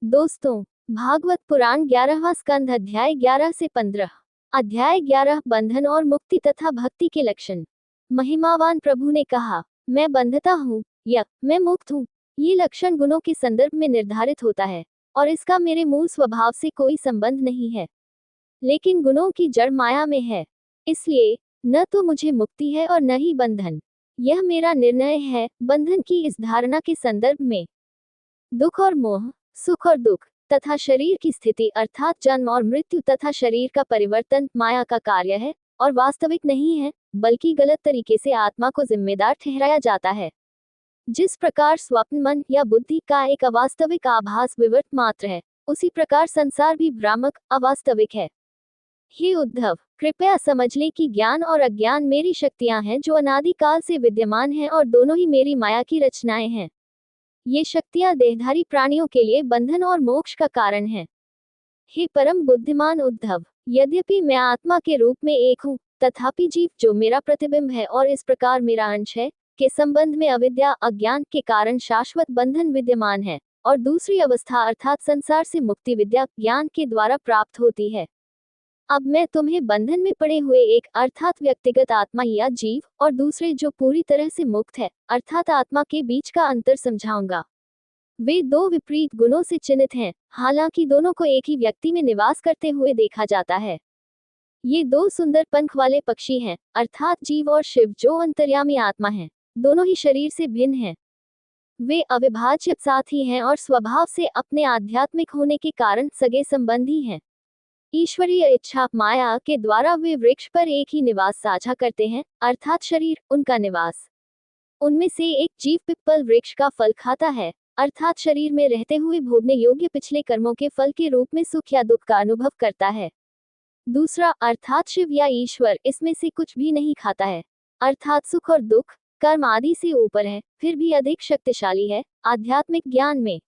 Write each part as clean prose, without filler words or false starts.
दोस्तों, भागवत पुराण 11वां स्कंध अध्याय 11 से 15। अध्याय 11 बंधन और मुक्ति तथा भक्ति के लक्षण। महिमावान प्रभु ने कहा, मैं बंधता हूँ या मैं मुक्त हूँ। ये लक्षण गुणों के संदर्भ में निर्धारित होता है और इसका मेरे मूल स्वभाव से कोई संबंध नहीं है, लेकिन गुणों की जड़ माया में है। इसलिए न तो मुझे मुक्ति है और न ही बंधन। यह मेरा निर्णय है। बंधन की इस धारणा के संदर्भ में दुख और मोह, सुख और दुख तथा शरीर की स्थिति अर्थात जन्म और मृत्यु तथा शरीर का परिवर्तन माया का कार्य है और वास्तविक नहीं है, बल्कि गलत तरीके से आत्मा को जिम्मेदार ठहराया जाता है। जिस प्रकार स्वप्न मन या बुद्धि का एक अवास्तविक आभास विवर्त मात्र है, उसी प्रकार संसार भी भ्रामक अवास्तविक है। हे उद्धव, कृपया समझ ले कि ज्ञान और अज्ञान मेरी शक्तियां हैं जो अनादिकाल से विद्यमान हैं और दोनों ही मेरी माया की रचनाएं हैं। ये शक्तियां देहधारी प्राणियों के लिए बंधन और मोक्ष का कारण हैं। हे परम बुद्धिमान उद्धव, यद्यपि मैं आत्मा के रूप में एक हूँ, तथापि जीव जो मेरा प्रतिबिंब है और इस प्रकार मेरा अंश है, के संबंध में अविद्या अज्ञान के कारण शाश्वत बंधन विद्यमान है और दूसरी अवस्था अर्थात संसार से मुक्ति विद्या ज्ञान के द्वारा प्राप्त होती है। अब मैं तुम्हें बंधन में पड़े हुए एक अर्थात व्यक्तिगत आत्मा या जीव और दूसरे जो पूरी तरह से मुक्त है अर्थात आत्मा के बीच का अंतर समझाऊंगा। वे दो विपरीत गुणों से चिन्हित हैं, हालांकि दोनों को एक ही व्यक्ति में निवास करते हुए देखा जाता है। ये दो सुंदर पंख वाले पक्षी हैं, अर्थात जीव और शिव जो अंतर्यामी आत्मा हैं। दोनों ही शरीर से भिन्न हैं। वे अविभाज्य साथी हैं और स्वभाव से अपने आध्यात्मिक होने के कारण सगे संबंधी हैं। ईश्वरीय इच्छा माया के द्वारा वे वृक्ष पर एक ही निवास साझा करते हैं, अर्थात शरीर उनका निवास। उनमें से एक जीव पिप्पल वृक्ष का फल खाता है, अर्थात शरीर में रहते हुए भोगने योग्य पिछले कर्मों के फल के रूप में सुख या दुख का अनुभव करता है। दूसरा अर्थात शिव या ईश्वर इसमें से कुछ भी नहीं खाता है, अर्थात सुख और दुख कर्म आदि से ऊपर है, फिर भी अधिक शक्तिशाली है आध्यात्मिक ज्ञान में।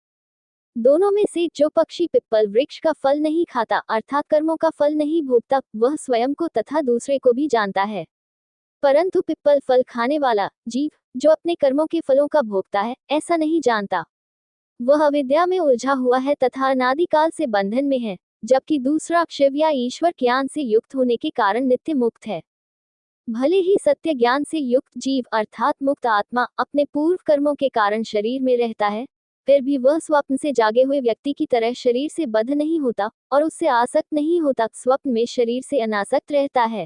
दोनों में से जो पक्षी पिप्पल वृक्ष का फल नहीं खाता अर्थात कर्मों का फल नहीं भोगता, वह स्वयं को तथा दूसरे को भी जानता है। परंतु पिप्पल फल खाने वाला जीव जो अपने कर्मों के फलों का भोगता है, ऐसा नहीं जानता। वह अविद्या में उलझा हुआ है तथा अनादिकाल से बंधन में है, जबकि दूसरा शिव या ईश्वर ज्ञान से युक्त होने के कारण नित्य मुक्त है। भले ही सत्य ज्ञान से युक्त जीव अर्थात मुक्त आत्मा अपने पूर्व कर्मों के कारण शरीर में रहता है, फिर भी वह स्वप्न से जागे हुए व्यक्ति की तरह शरीर से बद्ध नहीं होता और उससे आसक्त नहीं होता, स्वप्न में शरीर से अनासक्त रहता है।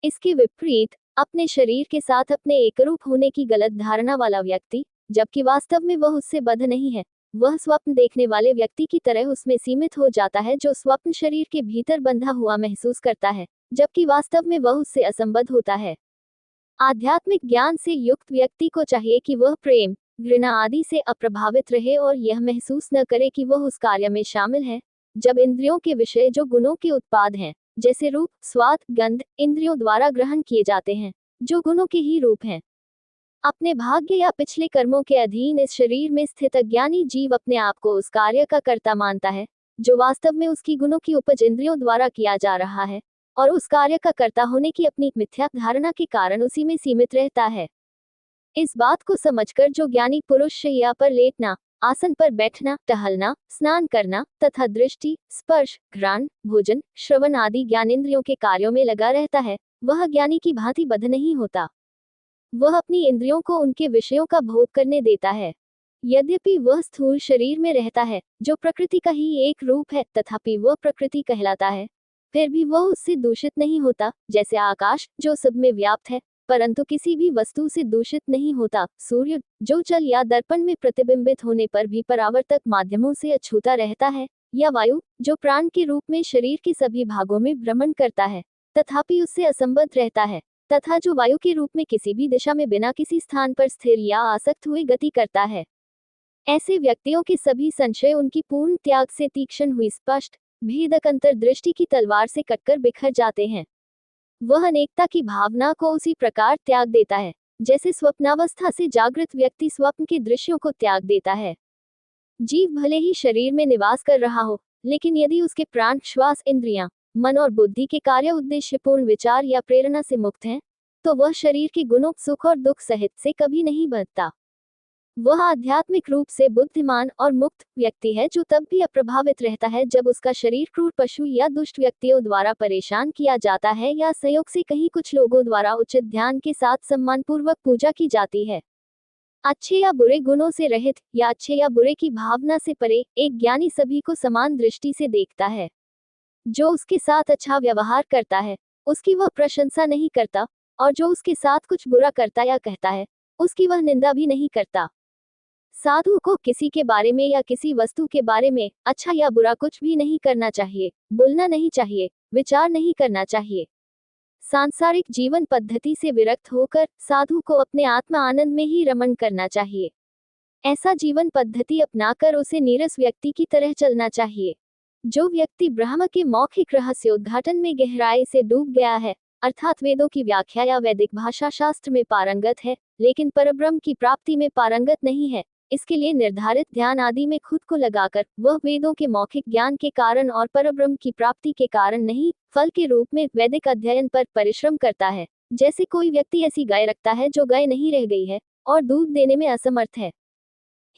इसके विपरीत अपने शरीर के साथ अपने एकरूप होने की गलत धारणा वाला व्यक्ति, जबकि वास्तव में वह उससे बद्ध नहीं है, वह स्वप्न देखने वाले व्यक्ति की तरह उसमें सीमित हो जाता है जो स्वप्न शरीर के भीतर बंधा हुआ महसूस करता है, जबकि वास्तव में वह उससे असंबद्ध होता है। आध्यात्मिक ज्ञान से युक्त व्यक्ति को चाहिए कि वह प्रेम घृणा आदि से अप्रभावित रहे और यह महसूस न करे कि वह उस कार्य में शामिल है जब इंद्रियों के विषय जो गुणों के उत्पाद हैं, जैसे रूप स्वाद गंध इंद्रियों द्वारा ग्रहण किए जाते हैं, जो गुणों के ही रूप हैं। अपने भाग्य या पिछले कर्मों के अधीन इस शरीर में स्थित अज्ञानी जीव अपने आप को उस कार्य का कर्ता मानता है जो वास्तव में उसकी गुणों की उपज इंद्रियों द्वारा किया जा रहा है, और उस कार्य का कर्ता होने की अपनी मिथ्या धारणा के कारण उसी में सीमित रहता है। इस बात को समझकर जो ज्ञानी पुरुष शैया पर लेटना, आसन पर बैठना, टहलना, स्नान करना तथा दृष्टि स्पर्श घ्राण भोजन श्रवण आदि ज्ञानेंद्रियों के कार्यों में लगा रहता है, वह ज्ञानी की भांति बद्ध नहीं होता। वह अपनी इंद्रियों को उनके विषयों का भोग करने देता है। यद्यपि वह स्थूल शरीर में रहता है जो प्रकृति का ही एक रूप है, तथापि वह प्रकृति कहलाता है, फिर भी वह उससे दूषित नहीं होता, जैसे आकाश जो सब में व्याप्त है परंतु किसी भी वस्तु से दूषित नहीं होता, सूर्य जो जल या दर्पण में प्रतिबिंबित होने पर भी परावर्तक माध्यमों से अछूता रहता है, या वायु जो प्राण के रूप में शरीर के सभी भागों में भ्रमण करता है तथापि उससे असंबद्ध रहता है, तथा जो वायु के रूप में किसी भी दिशा में बिना किसी स्थान पर स्थिर या आसक्त हुए गति करता है। ऐसे व्यक्तियों के सभी संशय उनकी पूर्ण त्याग से तीक्ष्ण हुई स्पष्ट भेदक अंतर्दृष्टि की तलवार से कटकर बिखर जाते हैं। वह अनेकता की भावना को उसी प्रकार त्याग देता है जैसे स्वप्नावस्था से जागृत व्यक्ति स्वप्न के दृश्यों को त्याग देता है। जीव भले ही शरीर में निवास कर रहा हो, लेकिन यदि उसके प्राण श्वास इंद्रियां मन और बुद्धि के कार्य उद्देश्यपूर्ण विचार या प्रेरणा से मुक्त हैं, तो वह शरीर के गुणों सुख और दुख सहित से कभी नहीं बंधता। वह आध्यात्मिक रूप से बुद्धिमान और मुक्त व्यक्ति है जो तब भी अप्रभावित रहता है जब उसका शरीर क्रूर पशु या दुष्ट व्यक्तियों द्वारा परेशान किया जाता है या संयोग से कहीं कुछ लोगों द्वारा उचित ध्यान के साथ सम्मानपूर्वक पूजा की जाती है। अच्छे या बुरे गुणों से रहित या अच्छे या बुरे की भावना से परे, एक ज्ञानी सभी को समान दृष्टि से देखता है। जो उसके साथ अच्छा व्यवहार करता है, उसकी वह प्रशंसा नहीं करता, और जो उसके साथ कुछ बुरा करता या कहता है, उसकी वह निंदा भी नहीं करता। साधु को किसी के बारे में या किसी वस्तु के बारे में अच्छा या बुरा कुछ भी नहीं करना चाहिए, बोलना नहीं चाहिए, विचार नहीं करना चाहिए। सांसारिक जीवन पद्धति से विरक्त होकर साधु को अपने आत्मा आनंद में ही रमण करना चाहिए। ऐसा जीवन पद्धति अपनाकर उसे नीरस व्यक्ति की तरह चलना चाहिए। जो व्यक्ति ब्रह्म के मौखिक रहस्योद्घाटन में गहराई से डूब गया है, अर्थात वेदों की व्याख्या या वैदिक भाषा शास्त्र में पारंगत है, लेकिन परब्रह्म की प्राप्ति में पारंगत नहीं है, इसके लिए निर्धारित ध्यान आदि में खुद को लगाकर वह वेदों के मौखिक ज्ञान के कारण और परब्रह्म की प्राप्ति के कारण नहीं, फल के रूप में वैदिक अध्ययन पर परिश्रम करता है। जैसे कोई व्यक्ति ऐसी गाय रखता है जो गाय नहीं रह गई है और दूध देने में असमर्थ है।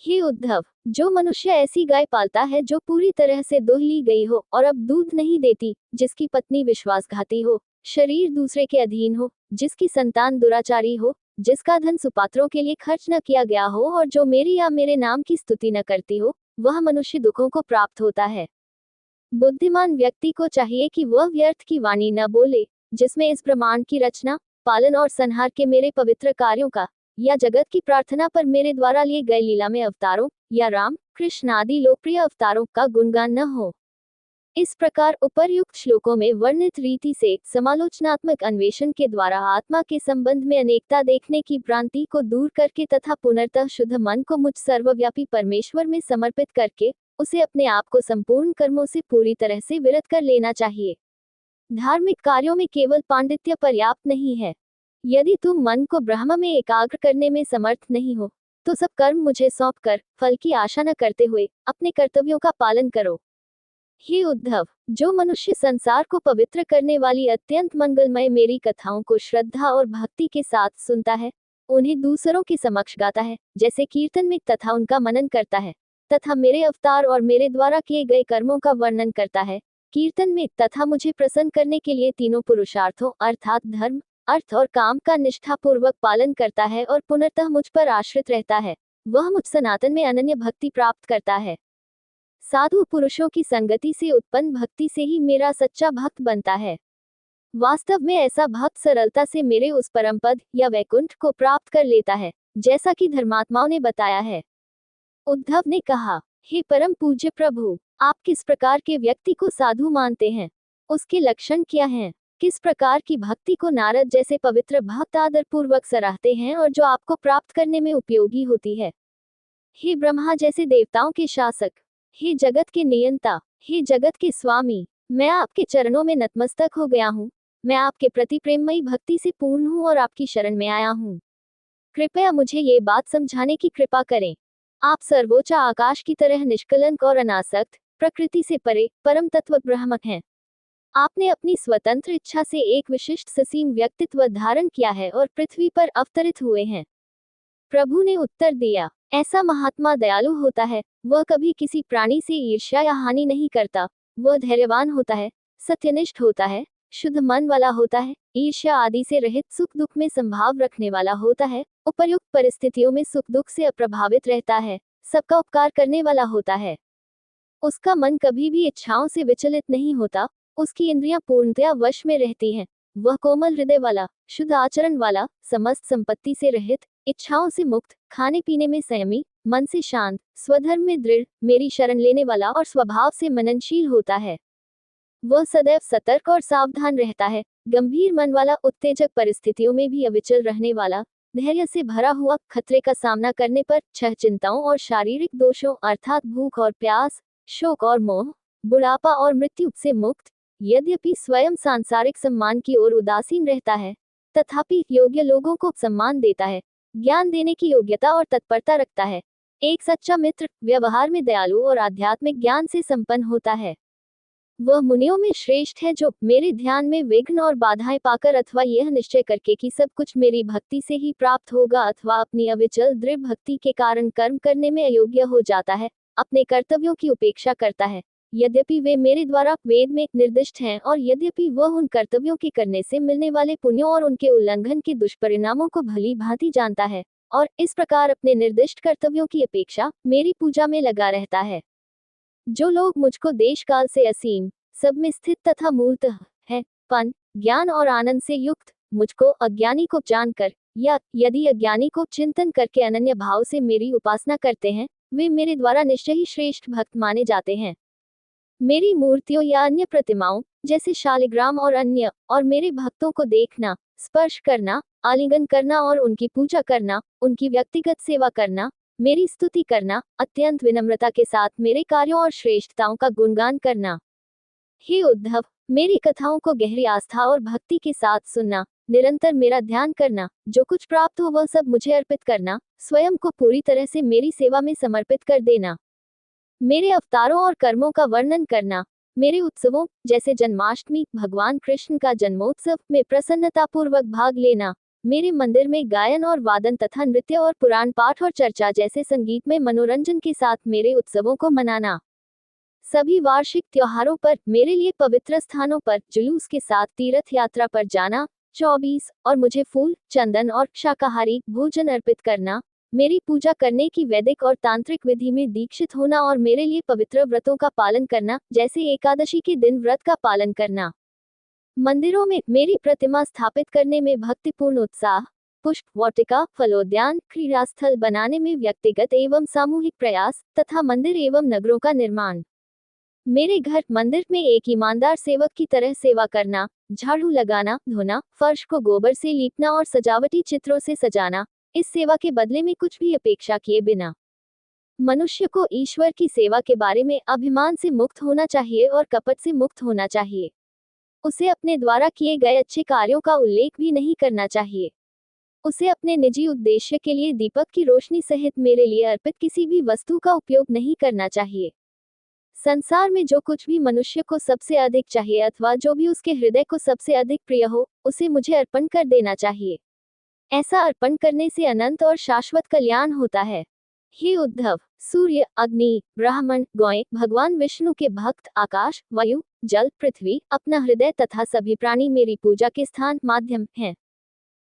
हे उद्धव, जो मनुष्य ऐसी गाय पालता है जो पूरी तरह से दुह ली गई हो और अब दूध नहीं देती, जिसकी पत्नी विश्वासघाती हो, शरीर दूसरे के अधीन हो, जिसकी संतान दुराचारी हो, जिसका धन सुपात्रों के लिए खर्च न किया गया हो और जो मेरी या मेरे नाम की स्तुति न करती हो, वह मनुष्य दुखों को प्राप्त होता है। बुद्धिमान व्यक्ति को चाहिए कि वह व्यर्थ की वाणी न बोले, जिसमें इस ब्रह्मांड की रचना, पालन और संहार के मेरे पवित्र कार्यों का या जगत की प्रार्थना पर मेरे द्वारा लिए गए लीला में अवतारों या राम कृष्ण आदि लोकप्रिय अवतारों का गुणगान न हो। इस प्रकार उपर्युक्त श्लोकों में वर्णित रीति से समालोचनात्मक अन्वेषण के द्वारा आत्मा के संबंध में अनेकता देखने की भ्रांति को दूर करके तथा पुनर्तः शुद्ध मन को मुझ सर्वव्यापी परमेश्वर में समर्पित करके उसे अपने आप को संपूर्ण कर्मों से पूरी तरह से विरत कर लेना चाहिए। धार्मिक कार्यों में केवल पांडित्य पर्याप्त नहीं है। यदि तुम मन को ब्रह्म में एकाग्र करने में समर्थ नहीं हो, तो सब कर्म मुझे सौंपकर फल की आशा न करते हुए अपने कर्तव्यों का पालन करो। हे उद्धव, जो मनुष्य संसार को पवित्र करने वाली अत्यंत मंगलमय मेरी कथाओं को श्रद्धा और भक्ति के साथ सुनता है, उन्हें दूसरों के समक्ष गाता है जैसे कीर्तन में, तथा उनका मनन करता है, तथा मेरे अवतार और मेरे द्वारा किए गए कर्मों का वर्णन करता है कीर्तन में, तथा मुझे प्रसन्न करने के लिए तीनों पुरुषार्थों अर्थात धर्म, अर्थ और काम का निष्ठापूर्वक पालन करता है और पुनर्तः मुझ पर आश्रित रहता है, वह मुझ सनातन में अनन्य भक्ति प्राप्त करता है। साधु पुरुषों की संगति से उत्पन्न भक्ति से ही मेरा सच्चा भक्त बनता है। वास्तव में ऐसा भक्त सरलता से मेरे उस परम पद या वैकुंठ को प्राप्त कर लेता है, जैसा कि धर्मात्माओं ने बताया है। उद्धव ने कहा, हे परम पूज्य प्रभु, आप किस प्रकार के व्यक्ति को साधु मानते हैं? उसके लक्षण क्या हैं? किस प्रकार की भक्ति को नारद जैसे पवित्र भक्त आदरपूर्वक सराहते हैं और जो आपको प्राप्त करने में उपयोगी होती है? हे ब्रह्मा जैसे देवताओं के शासक, हे जगत के नियंता, हे जगत के स्वामी, मैं आपके चरणों में नतमस्तक हो गया हूँ। मैं आपके प्रति प्रेममयी भक्ति से पूर्ण हूँ और आपकी शरण में आया हूँ। कृपया मुझे ये बात समझाने की कृपा करें। आप सर्वोच्च आकाश की तरह निष्कलंक और अनासक्त, प्रकृति से परे, परम तत्व ब्रह्म हैं। आपने अपनी स्वतंत्र इच्छा से एक विशिष्ट ससीम व्यक्तित्व धारण किया है और पृथ्वी पर अवतरित हुए हैं। प्रभु ने उत्तर दिया, ऐसा महात्मा दयालु होता है, वह कभी किसी प्राणी से ईर्ष्या या हानि नहीं करता, वह धैर्यवान होता है, सत्यनिष्ठ होता है, शुद्ध मन वाला होता है, ईर्ष्या आदि से रहित, सुख दुख में संभाव रखने वाला होता है, उपर्युक्त परिस्थितियों में सुख दुख से अप्रभावित रहता है, सबका उपकार करने वाला होता है। उसका मन कभी भी इच्छाओं से विचलित नहीं होता, उसकी इंद्रियां पूर्णतया वश में रहती हैं, वह कोमल हृदय वाला, शुद्ध आचरण वाला, समस्त संपत्ति से रहित, इच्छाओं से मुक्त, खाने पीने में संयमी, मन से शांत, स्वधर्म में दृढ़, मेरी शरण लेने वाला और स्वभाव से मननशील होता है। वह सदैव सतर्क और सावधान रहता है, गंभीर मन वाला, उत्तेजक परिस्थितियों में भी अविचल रहने वाला, धैर्य से भरा हुआ, खतरे का सामना करने पर छह चिंताओं और शारीरिक दोषों अर्थात भूख और प्यास, शोक और मोह, बुढ़ापा और मृत्यु से मुक्त, यद्यपि स्वयं सांसारिक सम्मान की ओर उदासीन रहता है, तथापि योग्य लोगों को सम्मान देता है, ज्ञान देने की योग्यता और तत्परता रखता है, एक सच्चा मित्र, व्यवहार में दयालु और आध्यात्मिक ज्ञान से संपन्न होता है। वह मुनियों में श्रेष्ठ है जो मेरे ध्यान में विघ्न और बाधाएं पाकर अथवा यह निश्चय करके कि सब कुछ मेरी भक्ति से ही प्राप्त होगा अथवा अपनी अविचल दृढ़ भक्ति के कारण कर्म करने में अयोग्य हो जाता है, अपने कर्तव्यों की उपेक्षा करता है, यद्यपि वे मेरे द्वारा वेद में निर्दिष्ट हैं और यद्यपि वह उन कर्तव्यों के करने से मिलने वाले पुण्यों और उनके उल्लंघन के दुष्परिणामों को भली भांति जानता है, और इस प्रकार अपने निर्दिष्ट कर्तव्यों की अपेक्षा मेरी पूजा में लगा रहता है। जो लोग मुझको देश काल से असीम सब में स्थित तथा मूलतः है पन ज्ञान और आनंद से युक्त मुझको अज्ञानी को जानकर या यदि अज्ञानी को चिंतन करके अनन्य भाव से मेरी उपासना करते हैं, वे मेरे द्वारा निश्चय ही श्रेष्ठ भक्त माने जाते हैं। मेरी मूर्तियों या अन्य प्रतिमाओं जैसे शालिग्राम और अन्य और मेरे भक्तों को देखना, स्पर्श करना, आलिंगन करना और उनकी पूजा करना, उनकी व्यक्तिगत सेवा करना, मेरी स्तुति करना, अत्यंत विनम्रता के साथ मेरे कार्यों और श्रेष्ठताओं का गुणगान करना। हे उद्धव, मेरी कथाओं को गहरी आस्था और भक्ति के साथ सुनना, निरंतर मेरा ध्यान करना, जो कुछ प्राप्त हो वह सब मुझे अर्पित करना, स्वयं को पूरी तरह से मेरी सेवा में समर्पित कर देना। मेरे अवतारों और कर्मों का वर्णन करना, मेरे उत्सवों जैसे जन्माष्टमी, भगवान कृष्ण का जन्मोत्सव में प्रसन्नतापूर्वक भाग लेना, मेरे मंदिर में गायन और वादन तथा नृत्य और पुराण पाठ और चर्चा जैसे संगीत में मनोरंजन के साथ मेरे उत्सवों को मनाना, सभी वार्षिक त्योहारों पर मेरे लिए पवित्र स्थानों पर जुलूस के साथ तीर्थ यात्रा पर जाना, 24 और मुझे फूल, चंदन और शाकाहारी भोजन अर्पित करना, मेरी पूजा करने की वैदिक और तांत्रिक विधि में दीक्षित होना और मेरे लिए पवित्र व्रतों का पालन करना जैसे एकादशी के दिन व्रत का पालन करना, मंदिरों में मेरी प्रतिमा स्थापित करने में भक्तिपूर्ण उत्साह, पुष्प वाटिका, फलोद्यान, क्रीड़ास्थल बनाने में व्यक्तिगत एवं सामूहिक प्रयास तथा मंदिर एवं नगरों का निर्माण, मेरे घर मंदिर में एक ईमानदार सेवक की तरह सेवा करना, झाड़ू लगाना, धोना, फर्श को गोबर से लीपना और सजावटी चित्रों से सजाना, इस सेवा के बदले में कुछ भी अपेक्षा किए बिना। मनुष्य को ईश्वर की सेवा के बारे में अभिमान से मुक्त होना चाहिए और कपट से मुक्त होना चाहिए। उसे अपने द्वारा किए गए अच्छे कार्यों का उल्लेख भी नहीं करना चाहिए। उसे अपने निजी उद्देश्य के लिए दीपक की रोशनी सहित मेरे लिए अर्पित किसी भी वस्तु का उपयोग नहीं करना चाहिए। संसार में जो कुछ भी मनुष्य को सबसे अधिक चाहिए अथवा जो भी उसके हृदय को सबसे अधिक प्रिय हो, उसे मुझे अर्पण कर देना चाहिए। ऐसा अर्पण करने से अनंत और शाश्वत कल्याण होता है। हे उद्धव, सूर्य, अग्नि, ब्राह्मण, गौएं, भगवान विष्णु के भक्त, आकाश, वायु, जल, पृथ्वी, अपना हृदय तथा सभी प्राणी मेरी पूजा के स्थान माध्यम हैं।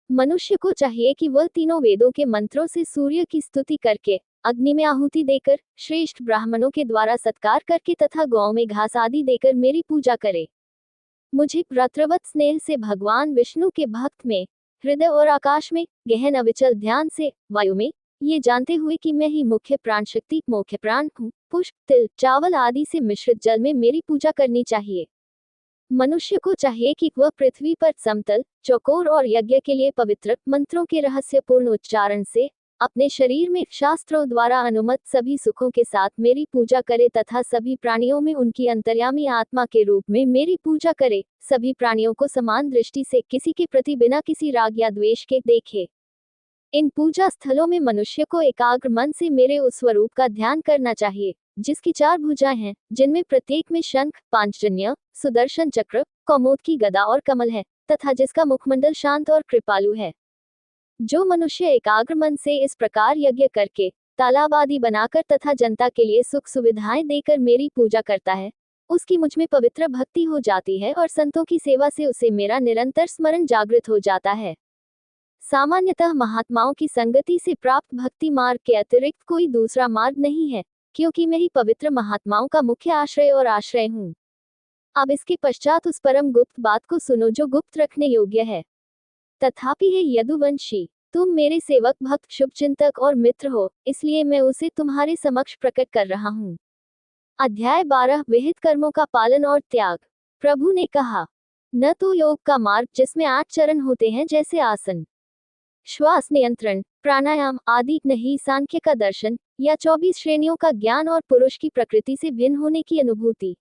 मनुष्य को चाहिए कि वह तीनों वेदों के मंत्रों से सूर्य की स्तुति करके, अग्नि में आहुति देकर, श्रेष्ठ ब्राह्मणों के द्वारा सत्कार करके तथा गौ में घास आदि देकर मेरी पूजा करे। मुझे प्रत्रवत स्नेह से भगवान विष्णु के भक्त में, हृदय और आकाश में, गहन अविचल ध्यान से, वायु में, ये जानते हुए कि मैं ही मुख्य प्राण शक्ति मुख्य प्राण हूँ, पुष्प, तिल, चावल आदि से मिश्रित जल में मेरी पूजा करनी चाहिए। मनुष्य को चाहिए कि वह पृथ्वी पर समतल, चौकोर और यज्ञ के लिए पवित्र मंत्रों के रहस्यपूर्ण उच्चारण से अपने शरीर में शास्त्रों द्वारा अनुमत सभी सुखों के साथ मेरी पूजा करे तथा सभी प्राणियों में उनकी अंतर्यामी आत्मा के रूप में मेरी पूजा करे, सभी प्राणियों को समान दृष्टि से किसी के प्रति बिना किसी राग या द्वेष के देखे। इन पूजा स्थलों में मनुष्य को एकाग्र मन से मेरे उस स्वरूप का ध्यान करना चाहिए, जिसकी 4 भुजाएं हैं, जिनमें प्रत्येक में शंख, पांचजन्य, सुदर्शन चक्र, कौमुद की गदा और कमल है, तथा जिसका मुखमंडल शांत और कृपालु है। जो मनुष्य एकाग्र मन से इस प्रकार यज्ञ करके, तालाब आदि बनाकर तथा जनता के लिए सुख सुविधाएं देकर मेरी पूजा करता है, उसकी मुझ में पवित्र भक्ति हो जाती है और संतों की सेवा से उसे मेरा निरंतर स्मरण जागृत हो जाता है। सामान्यतः महात्माओं की संगति से प्राप्त भक्ति मार्ग के अतिरिक्त कोई दूसरा मार्ग नहीं है, क्योंकि मैं ही पवित्र महात्माओं का मुख्य आश्रय और आश्रय हूँ। अब इसके पश्चात उस परम गुप्त बात को सुनो जो गुप्त रखने योग्य है। तथापि हे यदुवंशी, तुम मेरे सेवक भक्त शुभचिंतक और मित्र हो, इसलिए मैं उसे तुम्हारे समक्ष प्रकट कर रहा हूँ। अध्याय 12 विहित कर्मों का पालन और त्याग। प्रभु ने कहा, न तो योग का मार्ग जिसमें 8 चरण होते हैं जैसे आसन, श्वास नियंत्रण, प्राणायाम आदि, नहीं सांख्य का दर्शन या 24 श्रेणियों का ज्ञान और पुरुष की प्रकृति से भिन्न होने की अनुभूति,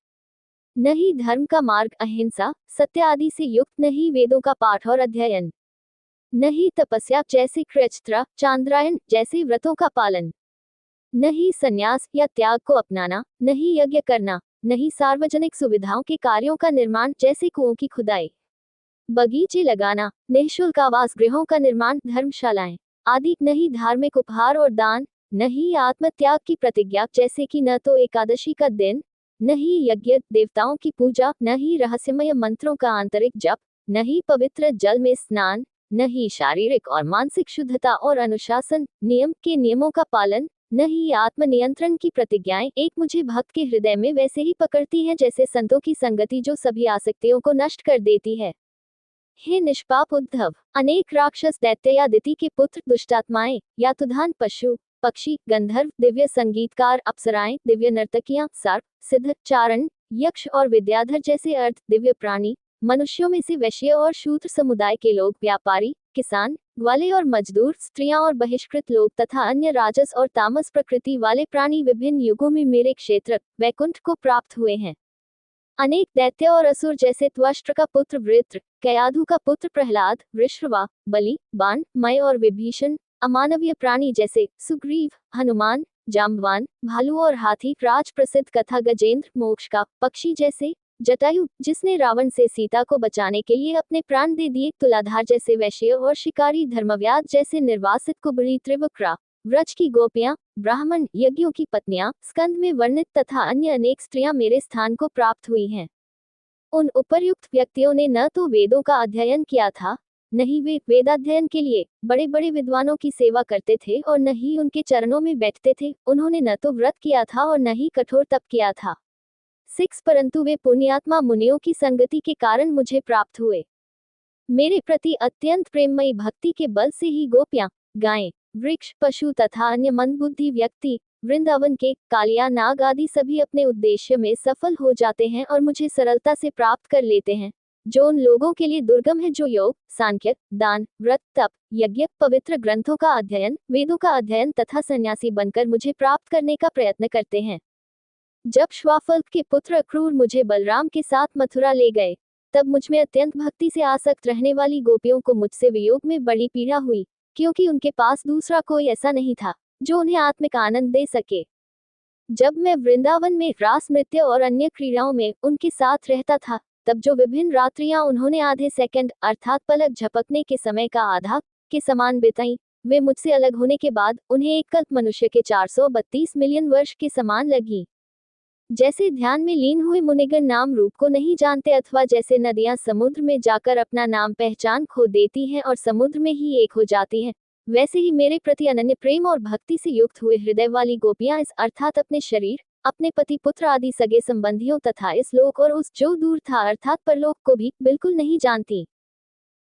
न ही धर्म का मार्ग अहिंसा, सत्य आदि से युक्त, न ही वेदों का पाठ और अध्ययन, न ही तपस्या जैसे कृच्छ्रा, चांद्रायन जैसे व्रतों का पालन, न ही संन्यास या त्याग को अपनाना, न ही यज्ञ करना, नहीं सार्वजनिक सुविधाओं के कार्यों का निर्माण जैसे कुओं की खुदाई, बगीचे लगाना, निःशुल्क आवास गृहों का निर्माण, धर्मशालाएं आदि, नहीं धार्मिक उपहार और दान, नहीं आत्मत्याग की प्रतिज्ञा जैसे कि न तो एकादशी का दिन, नहीं यज्ञ देवताओं की पूजा, नहीं रहस्यमय मंत्रों का आंतरिक जप, नहीं पवित्र जल में स्नान, नहीं शारीरिक और मानसिक शुद्धता और अनुशासन नियम के नियमों का पालन, नहीं आत्मनियंत्रण की प्रतिज्ञाएं। एक मुझे भक्त के हृदय में वैसे ही पकड़ती हैं जैसे संतों की संगति जो सभी आसक्तियों को नष्ट कर देती है। हे निष्पाप उद्धव, अनेक राक्षस दैत्य या दिति के पुत्र दुष्टात्माएं, यातुधान पशु पक्षी गंधर्व दिव्य संगीतकार अप्सराएं दिव्य नर्तकियां सर्प सिद्ध चारण यक्ष और विद्याधर जैसे अर्ध दिव्य प्राणी, मनुष्यों में से वैश्य और शूद्र समुदाय के लोग, व्यापारी किसान ग्वाले और मजदूर, स्त्रियां और बहिष्कृत लोग तथा अन्य राजस और तामस प्रकृति वाले प्राणी विभिन्न युगों में मेरे क्षेत्र वैकुंठ को प्राप्त हुए हैं। अनेक दैत्य और असुर जैसे त्वष्ट्र का पुत्र वृत्र, कयाधु का पुत्र प्रहलाद, वृषवा, बलि, बाण, मय और विभीषण, अमानवीय प्राणी जैसे सुग्रीव, हनुमान, जाम्बवान, भालू और हाथी, राज प्रसिद्ध कथा गजेंद्र, मोक्ष का पक्षी जैसे जटायु जिसने रावण से सीता को बचाने के लिए अपने प्राण दे दिए, तुलाधार जैसे वैश्य और शिकारी, धर्मव्याध जैसे निर्वासित कुबड़ी, त्रिवक्रा व्रज की गोपियां, ब्राह्मण यज्ञों की पत्नियां, स्कंद में वर्णित तथा अन्य अनेक स्त्रियां मेरे स्थान को प्राप्त हुई हैं। उन उपर्युक्त व्यक्तियों ने न तो वेदों का अध्ययन किया था, नहीं वे वेदाध्ययन के लिए बड़े बड़े विद्वानों की सेवा करते थे और न ही उनके चरणों में बैठते थे। उन्होंने न तो व्रत किया था और न ही कठोर तप किया था। 6 परंतु वे पुण्यात्मा मुनियों की संगति के कारण मुझे प्राप्त हुए। मेरे प्रति अत्यंत प्रेममयी भक्ति के बल से ही गोपियां, गायें, वृक्ष, पशु तथा अन्य मंदबुद्धि व्यक्ति, वृंदावन के कालिया नाग आदि सभी अपने उद्देश्य में सफल हो जाते हैं और मुझे सरलता से प्राप्त कर लेते हैं। जो उन लोगों के लिए दुर्गम है जो योग, सांख्य, दान, व्रत, तप, यज्ञ, पवित्र ग्रंथों का अध्ययन, वेदों का अध्ययन तथा सन्यासी बनकर मुझे प्राप्त करने का प्रयत्न करते हैं। जब श्वाफल्क के पुत्र अक्रूर मुझे बलराम के साथ मथुरा ले गए, तब मुझमें अत्यंत भक्ति से आसक्त रहने वाली गोपियों को मुझसे वियोग में बड़ी पीड़ा हुई, क्योंकि उनके पास दूसरा कोई ऐसा नहीं था जो उन्हें आत्मिक आनंद दे सके। जब मैं वृंदावन में रास नृत्य और अन्य क्रीड़ाओं में उनके साथ रहता था, तब जो विभिन्न रात्रियां उन्होंने आधे सेकंड अर्थात पलक झपकने के समय का आधा के समान बिताई, वे मुझसे अलग होने के बाद उन्हें एक कल्प मनुष्य के 432 मिलियन वर्ष के समान लगी। जैसे ध्यान में लीन हुए मुनिगण नाम रूप को नहीं जानते, अथवा जैसे नदियां समुद्र में जाकर अपना नाम पहचान खो देती हैं और समुद्र में ही एक हो जाती हैं, वैसे ही मेरे प्रति अनन्य प्रेम और भक्ति से युक्त हुए हृदय वाली गोपियां इस अर्थात अपने शरीर, अपने पति पुत्र आदि सगे संबंधियों तथा इस लोक और उस जो दूर था अर्थात परलोक को भी बिल्कुल नहीं जानती।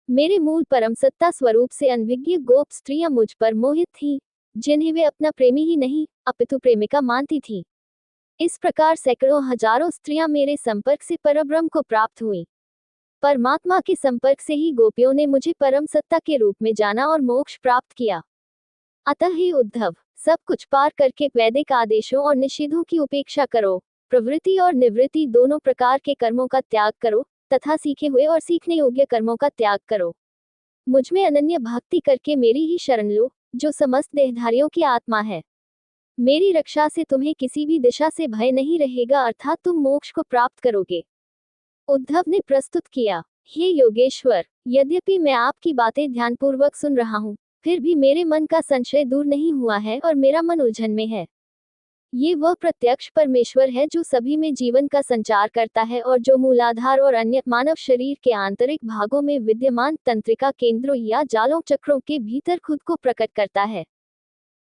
मेरे मूल परम सत्ता स्वरूप से अनभिज्ञ गोप स्त्रियां मुझ पर मोहित थीं, जिन्हें वे अपना प्रेमी ही नहीं अपितु प्रेमिका मानती थीं। इस प्रकार सैकड़ों हजारों स्त्रियां मेरे संपर्क से परब्रह्म को प्राप्त हुईं। परमात्मा के संपर्क से ही गोपियों ने मुझे परम सत्ता के रूप में जाना और मोक्ष प्राप्त किया। अतः हे उद्धव, सब कुछ पार करके वैदिक आदेशों और निषेधों की उपेक्षा करो, प्रवृत्ति और निवृत्ति दोनों प्रकार के कर्मों का त्याग करो तथा सीखे हुए और सीखने योग्य कर्मों का त्याग करो। मुझमें अनन्य भक्ति करके मेरी ही शरण लो, जो समस्त देहधारियों की आत्मा है। मेरी रक्षा से तुम्हें किसी भी दिशा से भय नहीं रहेगा, अर्थात तुम मोक्ष को प्राप्त करोगे। उद्धव ने प्रस्तुत किया, हे योगेश्वर, यद्यपि मैं आपकी बातें ध्यानपूर्वक सुन रहा हूँ, फिर भी मेरे मन का संशय दूर नहीं हुआ है और मेरा मन उलझन में है। ये वह प्रत्यक्ष परमेश्वर है जो सभी में जीवन का संचार करता है और जो मूलाधार और अन्य मानव शरीर के आंतरिक भागों में विद्यमान तंत्रिका केंद्रों या जालों चक्रों के भीतर खुद को प्रकट करता है।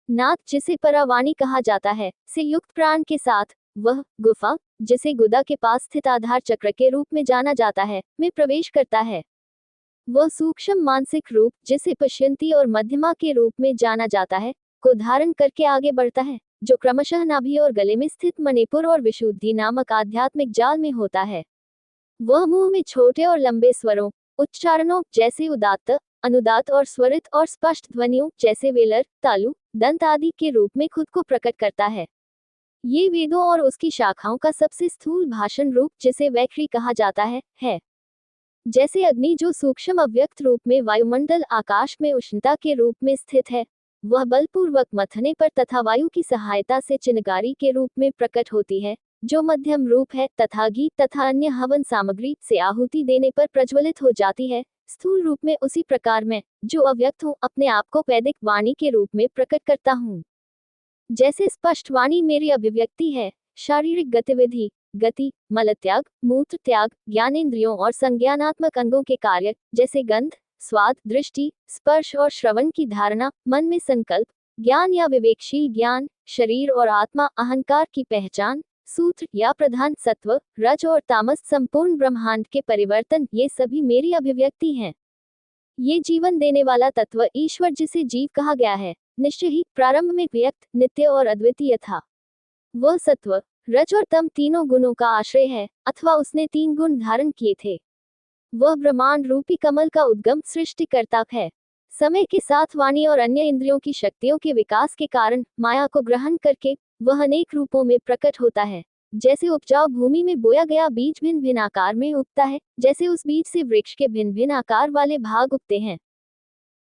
नाद, जिसे परावाणी कहा जाता है, से युक्त प्राण के साथ वह गुफा, जिसे गुदा के पास स्थित आधार चक्र के रूप में जाना जाता है, में प्रवेश करता है। वह सूक्ष्म मानसिक रूप, जिसे पश्यंती और मध्यमा के रूप में जाना जाता है, को धारण करके आगे बढ़ता है, जो क्रमशः नाभि और गले में स्थित मणिपुर और विशुद्धि नामक आध्यात्मिक जाल में होता है। वह मुंह में छोटे और लंबे स्वरों, उच्चारणों जैसे उदात्त, अनुदात और स्वरित और स्पष्ट ध्वनियों जैसे वेलर, तालु, दंत आदि के रूप में खुद को प्रकट करता है। ये वेदों और उसकी शाखाओं का सबसे स्थूल भाषण रूप, जिसे वैखरी कहा जाता है। जैसे अग्नि जो सूक्ष्म अव्यक्त रूप में वायुमंडल आकाश में उष्णता के रूप में स्थित है, वह बलपूर्वक मथने पर तथा वायु की सहायता से चिनगारी के रूप में प्रकट होती है, जो मध्यम रूप है तथा घी तथा अन्य हवन सामग्री से आहुति देने पर प्रज्वलित हो जाती है, स्थूल रूप में उसी प्रकार मैं, जो अव्यक्त हूँ, अपने आप को वैदिक वाणी के रूप में प्रकट करता हूँ। जैसे स्पष्ट वाणी मेरी अभिव्यक्ति है, शारीरिक गतिविधि, गति, मलत्याग, मूत्र त्याग, ज्ञानेंद्रियों और संज्ञानात्मक अंगों के कार्य, जैसे गंध, स्वाद, दृष्टि, स्पर्श और श्रवण की धारणा, मन में संकल्प, ज्ञान या विवेकशील ज्ञान, शरीर और आत्मा, अहंकार की पहचान, सूत्र या प्रधान सत्व, रज और तामस, संपूर्ण ब्रह्मांड के परिवर्तन, ये सभी मेरी अभिव्यक्ति हैं। ये जीवन देने वाला तत्व ईश्वर, जिसे जीव कहा गया है, निश्चय ही प्रारंभ में व्यक्त, नित्य और अद्वितीय था। वह सत्व, रज और तम तीनों गुणों का आश्रय है, अथवा उसने 3 गुण धारण किए थे। वह ब्रह्मांड रूपी कमल का उद्गम सृष्टिकर्ता है। समय के साथ वाणी और अन्य इंद्रियों की शक्तियों के विकास के कारण माया को ग्रहण करके वह अनेक रूपों में प्रकट होता है। जैसे उपजाऊ भूमि में बोया गया बीज भिन्न भिन्न आकार में उगता है, जैसे उस बीज से वृक्ष के भिन्न भिन्न आकार वाले भाग उगते हैं।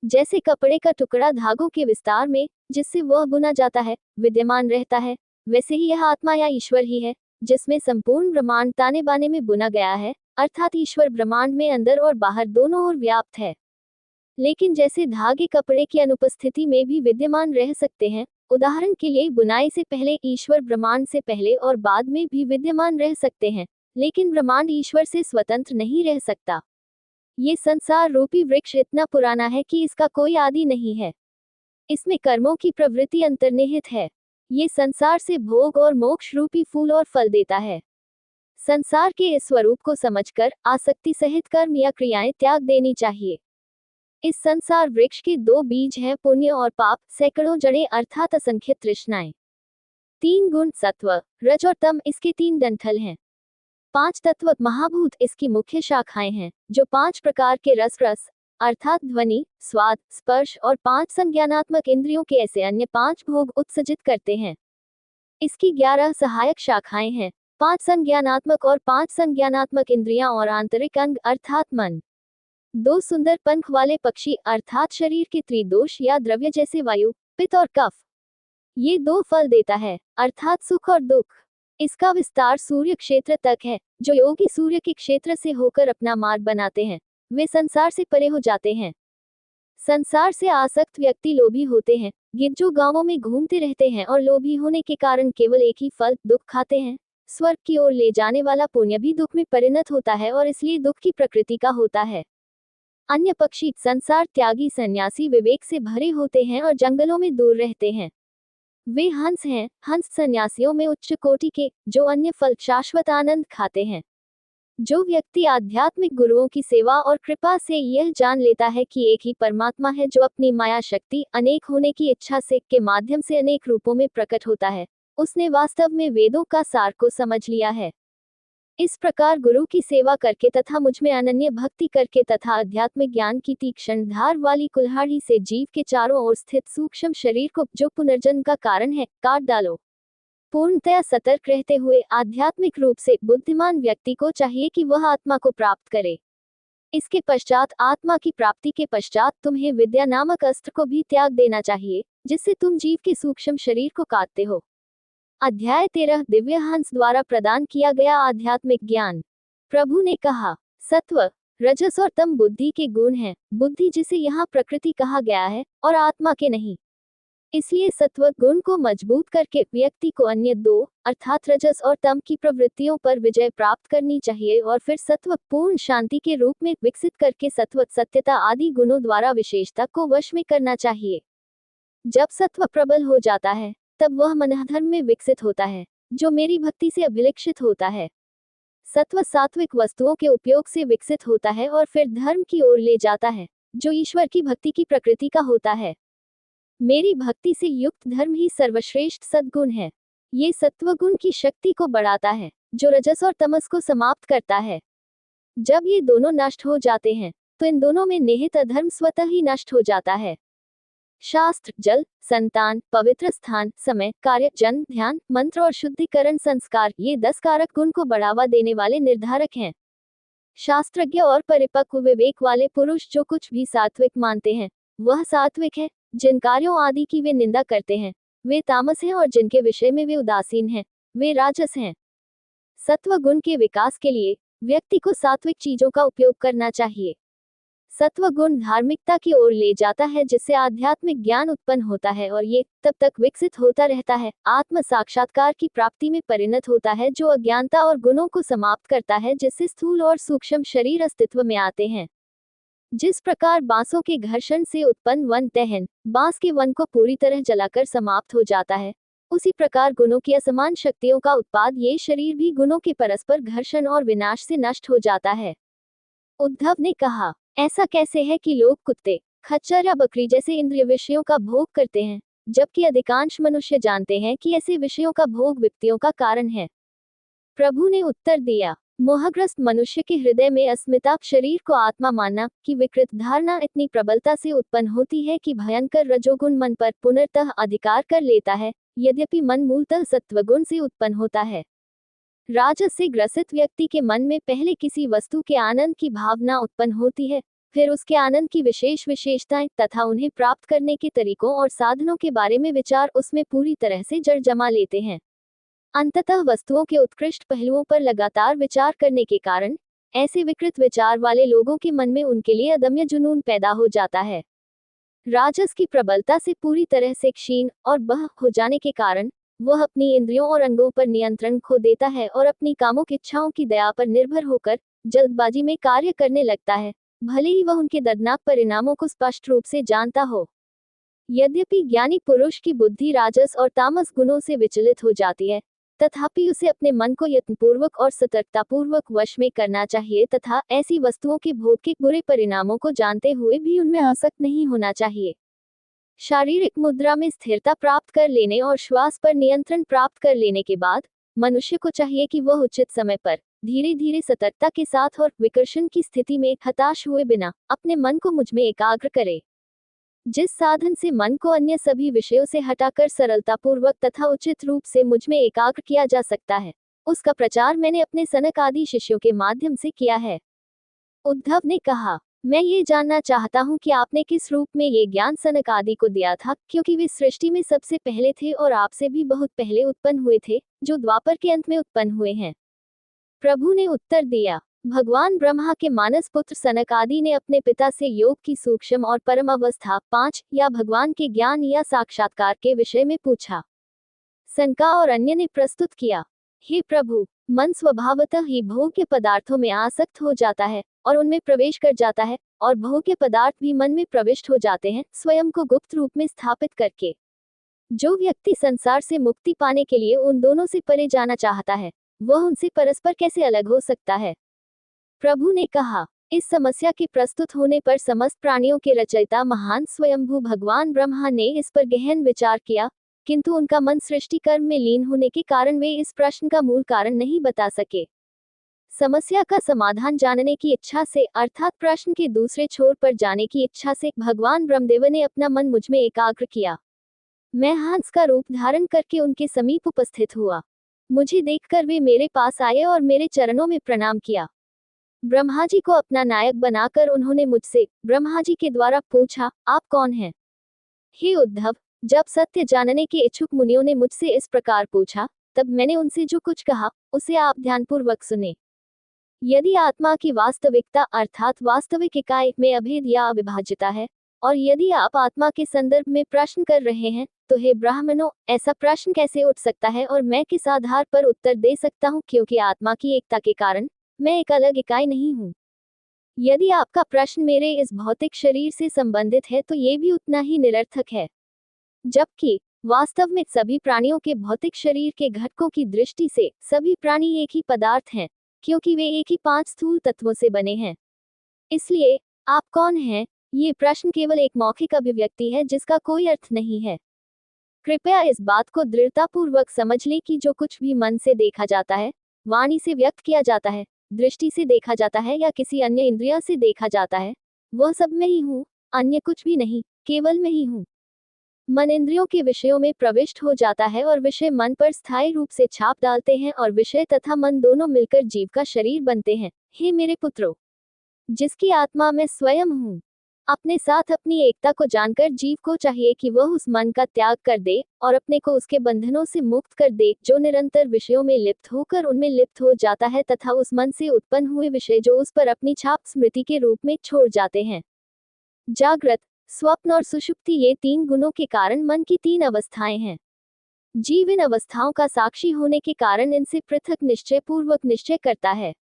जैसे कपड़े का टुकड़ा धागों के विस्तार में, जिससे वह बुना जाता है, विद्यमान रहता है, वैसे ही यह आत्मा या ईश्वर ही है, जिसमें संपूर्ण ब्रह्मांड ताने बाने में बुना गया है, अर्थात ईश्वर ब्रह्मांड में अंदर और बाहर दोनों ओर व्याप्त है। लेकिन जैसे धागे कपड़े की अनुपस्थिति में भी विद्यमान रह सकते हैं, उदाहरण के लिए बुनाई से पहले ईश्वर ब्रह्मांड से पहले और बाद में भी विद्यमान रह सकते हैं, लेकिन ब्रह्मांड ईश्वर से स्वतंत्र नहीं रह सकता। ये संसार रूपी वृक्ष इतना पुराना है कि इसका कोई आदि नहीं है। इसमें कर्मों की प्रवृत्ति अंतर्निहित है। ये संसार से भोग और मोक्ष रूपी फूल और फल देता है। संसार के इस स्वरूप को समझकर आसक्ति सहित कर्म या क्रियाएं त्याग देनी चाहिए। इस संसार वृक्ष के 2 बीज हैं, पुण्य और पाप, सैकड़ों जड़ें अर्थात असंख्य तृष्णाएं। 3 गुण सत्व, रज और तम इसके 3 डंठल हैं। 5 तत्व महाभूत इसकी मुख्य शाखाएं हैं, जो 5 प्रकार के रस अर्थात ध्वनि, स्वाद, स्पर्श और 5 संज्ञानात्मक इंद्रियों के ऐसे अन्य 5 भोग उत्सर्जित करते हैं। इसकी 11 सहायक शाखाएं हैं, 5 संज्ञानात्मक और 5 संज्ञानात्मक इंद्रियां और आंतरिक अंग अर्थात मन। 2 सुंदर पंख वाले पक्षी अर्थात शरीर के त्रिदोष या द्रव्य जैसे वायु, पित्त और कफ। ये 2 फल देता है, अर्थात सुख और दुख। इसका विस्तार सूर्य क्षेत्र तक है। जो योगी सूर्य के क्षेत्र से होकर अपना मार्ग बनाते हैं, वे संसार से परे हो जाते हैं। संसार से आसक्त व्यक्ति लोभी होते हैं। गिद्ध जो गांवों में घूमते रहते हैं और लोभी होने के कारण केवल एक ही फल, दुख खाते हैं। स्वर्ग की ओर ले जाने वाला पुण्य भी दुख में परिणत होता है और इसलिए दुख की प्रकृति का होता है। अन्य पक्षी संसार त्यागी सन्यासी विवेक से भरे होते हैं और जंगलों में दूर रहते हैं। वे हंस हैं, हंस सन्यासियों में उच्च कोटि के, जो अन्य फल शाश्वत आनंद खाते हैं। जो व्यक्ति आध्यात्मिक गुरुओं की सेवा और कृपा से यह जान लेता है कि एक ही परमात्मा है, जो अपनी माया शक्ति अनेक होने की इच्छा से के माध्यम से अनेक रूपों में प्रकट होता है, उसने वास्तव में वेदों का सार को समझ लिया है। इस प्रकार गुरु की सेवा करके तथा मुझमें अनन्य भक्ति करके तथा आध्यात्मिक ज्ञान की तीक्ष्ण धार वाली कुल्हाड़ी से जीव के चारों ओर स्थित सूक्ष्म शरीर को, जो पुनर्जन्म का कारण है, काट डालो। पूर्णतया सतर्क रहते हुए आध्यात्मिक रूप से बुद्धिमान व्यक्ति को चाहिए कि वह आत्मा को प्राप्त करे। इसके पश्चात, आत्मा की प्राप्ति के पश्चात, तुम्हें विद्या नामक अस्त्र को भी त्याग देना चाहिए, जिससे तुम जीव के सूक्ष्म शरीर को काटते हो। अध्याय 13 दिव्य हंस द्वारा प्रदान किया गया आध्यात्मिक ज्ञान। प्रभु ने कहा, सत्व, रजस और तम बुद्धि के गुण हैं। बुद्धि जिसे यहाँ प्रकृति कहा गया है और आत्मा के नहीं। इसलिए सत्व गुण को मजबूत करके व्यक्ति को अन्य 2 अर्थात रजस और तम की प्रवृत्तियों पर विजय प्राप्त करनी चाहिए और फिर सत्व पूर्ण शांति के रूप में विकसित करके सत्व सत्यता आदि गुणों द्वारा विशेषता को वश में करना चाहिए। जब सत्व प्रबल हो जाता है, तब वह मनःधर्म में विकसित होता है, जो मेरी भक्ति से अभिलक्षित होता है। सत्व सात्विक वस्तुओं के उपयोग से विकसित होता है और फिर धर्म की ओर ले जाता है, जो ईश्वर की भक्ति की प्रकृति का होता है। मेरी भक्ति से युक्त धर्म ही सर्वश्रेष्ठ सद्गुण है। ये सत्व गुण की शक्ति को बढ़ाता है, जो रजस और तमस को समाप्त करता है। जब ये दोनों नष्ट हो जाते हैं, तो इन दोनों में निहित अधर्म स्वतः ही नष्ट हो जाता है। शास्त्र, जल, संतान, पवित्र स्थान, समय, कार्य, जन्म, ध्यान, मंत्र और शुद्धिकरण संस्कार, ये 10 कारक गुण को बढ़ावा देने वाले निर्धारक हैं। शास्त्रज्ञ और परिपक्व विवेक वाले पुरुष जो कुछ भी सात्विक मानते हैं, वह सात्विक है। जिन कार्यों आदि की वे निंदा करते हैं, वे तामस हैं और जिनके विषय में वे उदासीन हैं, वे राजस हैं। सत्व गुण के विकास के लिए व्यक्ति को सात्विक चीजों का उपयोग करना चाहिए। सत्व गुण धार्मिकता की ओर ले जाता है, जिससे आध्यात्मिक ज्ञान उत्पन्न होता है और ये तब तक विकसित होता रहता है, आत्म साक्षात्कार की प्राप्ति में परिणत होता है, जो अज्ञानता और गुणों को समाप्त करता है, जिससे स्थूल और सूक्ष्म शरीर अस्तित्व में आते हैं। जिस प्रकार बांसों के घर्षण से उत्पन्न वन दहन बांस के वन को पूरी तरह जलाकर समाप्त हो जाता है, उसी प्रकार गुणों की असमान शक्तियों का उत्पाद ये शरीर भी गुणों के परस्पर घर्षण और विनाश से नष्ट हो जाता है। उद्धव ने कहा, ऐसा कैसे है कि लोग कुत्ते, खच्चर या बकरी जैसे इंद्रिय विषयों का भोग करते हैं, जबकि अधिकांश मनुष्य जानते हैं कि ऐसे विषयों का भोग विपत्तियों का कारण है। प्रभु ने उत्तर दिया, मोहग्रस्त मनुष्य के हृदय में अस्मिता, शरीर को आत्मा मानना की विकृत धारणा इतनी प्रबलता से उत्पन्न होती है कि भयंकर रजोगुण मन पर पुनर्तः अधिकार कर लेता है, यद्यपि मन मूलतः सत्वगुण से उत्पन्न होता है। राजस से ग्रसित व्यक्ति के मन में पहले किसी वस्तु के आनंद की भावना उत्पन्न होती है, फिर उसके आनंद की विशेष विशेषताएं तथा उन्हें प्राप्त करने के तरीकों और साधनों के बारे में विचार उसमें पूरी तरह से जड़ जमा लेते हैं। अंततः वस्तुओं के उत्कृष्ट पहलुओं पर लगातार विचार करने के कारण ऐसे विकृत विचार वाले लोगों के मन में उनके लिए अदम्य जुनून पैदा हो जाता है। राजस की प्रबलता से पूरी तरह से क्षीण और बह हो जाने के कारण वह अपनी इंद्रियों और अंगों पर नियंत्रण खो देता है और अपनी कामुक इच्छाओं की दया पर निर्भर होकर जल्दबाजी में कार्य करने लगता है, भले ही वह उनके दर्दनाक परिणामों को स्पष्ट रूप से जानता हो। यद्यपि ज्ञानी पुरुष की बुद्धि राजस और तामस गुणों से विचलित हो जाती है, तथापि उसे अपने मन को यत्नपूर्वक और सतर्कतापूर्वक वश में करना चाहिए तथा ऐसी वस्तुओं के भोग के बुरे परिणामों को जानते हुए भी उनमें आसक्त नहीं होना चाहिए। शारीरिक मुद्रा में स्थिरता प्राप्त कर लेने और श्वास पर नियंत्रण प्राप्त कर लेने के बाद मनुष्य को चाहिए कि वह उचित समय पर धीरे धीरे सतर्कता के साथ और विकर्षण की स्थिति में हताश हुए बिना अपने मन को मुझ में एकाग्र करे। जिस साधन से मन को अन्य सभी विषयों से हटाकर सरलतापूर्वक तथा उचित रूप से मुझ में एकाग्र किया जा सकता है, उसका प्रचार मैंने अपने सनक आदि शिष्यों के माध्यम से किया है। उद्धव ने कहा, मैं ये जानना चाहता हूँ कि आपने किस रूप में ये ज्ञान सनक आदि को दिया था, क्योंकि वे सृष्टि में सबसे पहले थे और आपसे भी बहुत पहले उत्पन्न हुए थे, जो द्वापर के अंत में उत्पन्न हुए हैं। प्रभु ने उत्तर दिया, भगवान ब्रह्मा के मानस पुत्र सनक आदि ने अपने पिता से योग की सूक्ष्म और परम अवस्था 5 या भगवान के ज्ञान या साक्षात्कार के विषय में पूछा। सनका और अन्य ने प्रस्तुत किया, हे प्रभु, मन स्वभावतः ही भोग्य पदार्थों में आसक्त हो जाता है और उनमें प्रवेश कर जाता है, और भोग्य पदार्थ भी मन में प्रविष्ट हो जाते हैं, स्वयं को गुप्त रूप में स्थापित करके। जो व्यक्ति संसार से मुक्ति पाने के लिए उन दोनों से परे जाना चाहता है, वह उनसे परस्पर कैसे अलग हो सकता है? प्रभु ने कहा, इस समस्या के प्रस्तुत होने पर समस्त प्राणियों के रचयिता महान स्वयंभू भगवान ब्रह्मा ने इस पर गहन विचार किया, किंतु उनका मन सृष्टि कर्म में लीन होने के कारण वे इस प्रश्न का मूल कारण नहीं बता सके। समस्या का समाधान जानने की इच्छा से, अर्थात प्रश्न के दूसरे छोर पर जाने की इच्छा से, भगवान ब्रह्मदेव ने अपना मन मुझ में एकाग्र किया। मैं हंस का रूप धारण करके उनके समीप उपस्थित हुआ। मुझे देखकर वे मेरे पास आए और मेरे चरणों में प्रणाम किया। ब्रह्मा जी को अपना नायक बनाकर उन्होंने मुझसे ब्रह्मा जी के द्वारा पूछा, आप कौन हैं? हे उद्धव, जब सत्य जानने के इच्छुक मुनियों ने मुझसे इस प्रकार पूछा, तब मैंने उनसे जो कुछ कहा उसे आप ध्यानपूर्वक सुने। यदि आत्मा की वास्तविकता अर्थात वास्तविक इकाई में अभेद या अविभाज्यता है, और यदि आप आत्मा के संदर्भ में प्रश्न कर रहे हैं, तो हे ब्राह्मणों, ऐसा प्रश्न कैसे उठ सकता है और मैं किस आधार पर उत्तर दे सकता हूँ, क्योंकि आत्मा की एकता के कारण मैं एक अलग इकाई नहीं हूँ। यदि आपका प्रश्न मेरे इस भौतिक शरीर से संबंधित है तो ये भी उतना ही निरर्थक है, जबकि वास्तव में सभी प्राणियों के भौतिक शरीर के घटकों की दृष्टि से सभी प्राणी एक ही पदार्थ हैं, क्योंकि वे एक ही 5 स्थूल तत्वों से बने हैं। इसलिए आप कौन हैं, ये प्रश्न केवल एक मौखिक अभिव्यक्ति है जिसका कोई अर्थ नहीं है। कृपया इस बात को दृढ़तापूर्वक समझ लें कि जो कुछ भी मन से देखा जाता है, वाणी से व्यक्त किया जाता है, दृष्टि से देखा जाता है या किसी अन्य इंद्रिय से देखा जाता है, वह सब मैं ही हूँ, अन्य कुछ भी नहीं, केवल मैं ही हूँ। मन इंद्रियों के विषयों में प्रविष्ट हो जाता है और विषय मन पर स्थायी रूप से छाप डालते हैं और विषय तथा मन दोनों मिलकर जीव का शरीर बनते हैं। हे मेरे पुत्रों, जिसकी आत्मा मैं स्वयं हूँ, अपने साथ अपनी एकता को जानकर जीव को चाहिए कि वह उस मन का त्याग कर दे और अपने को उसके बंधनों से मुक्त कर दे जो निरंतर विषयों में लिप्त होकर उनमें लिप्त हो जाता है, तथा उस मन से उत्पन्न हुए विषय जो उस पर अपनी छाप स्मृति के रूप में छोड़ जाते हैं। जागृत, स्वप्न और सुषुप्ति ये तीन गुणों के कारण मन की तीन अवस्थाएं हैं। जीव इन अवस्थाओं का साक्षी होने के कारण इनसे पृथक निश्चय पूर्वक निश्चय करता है।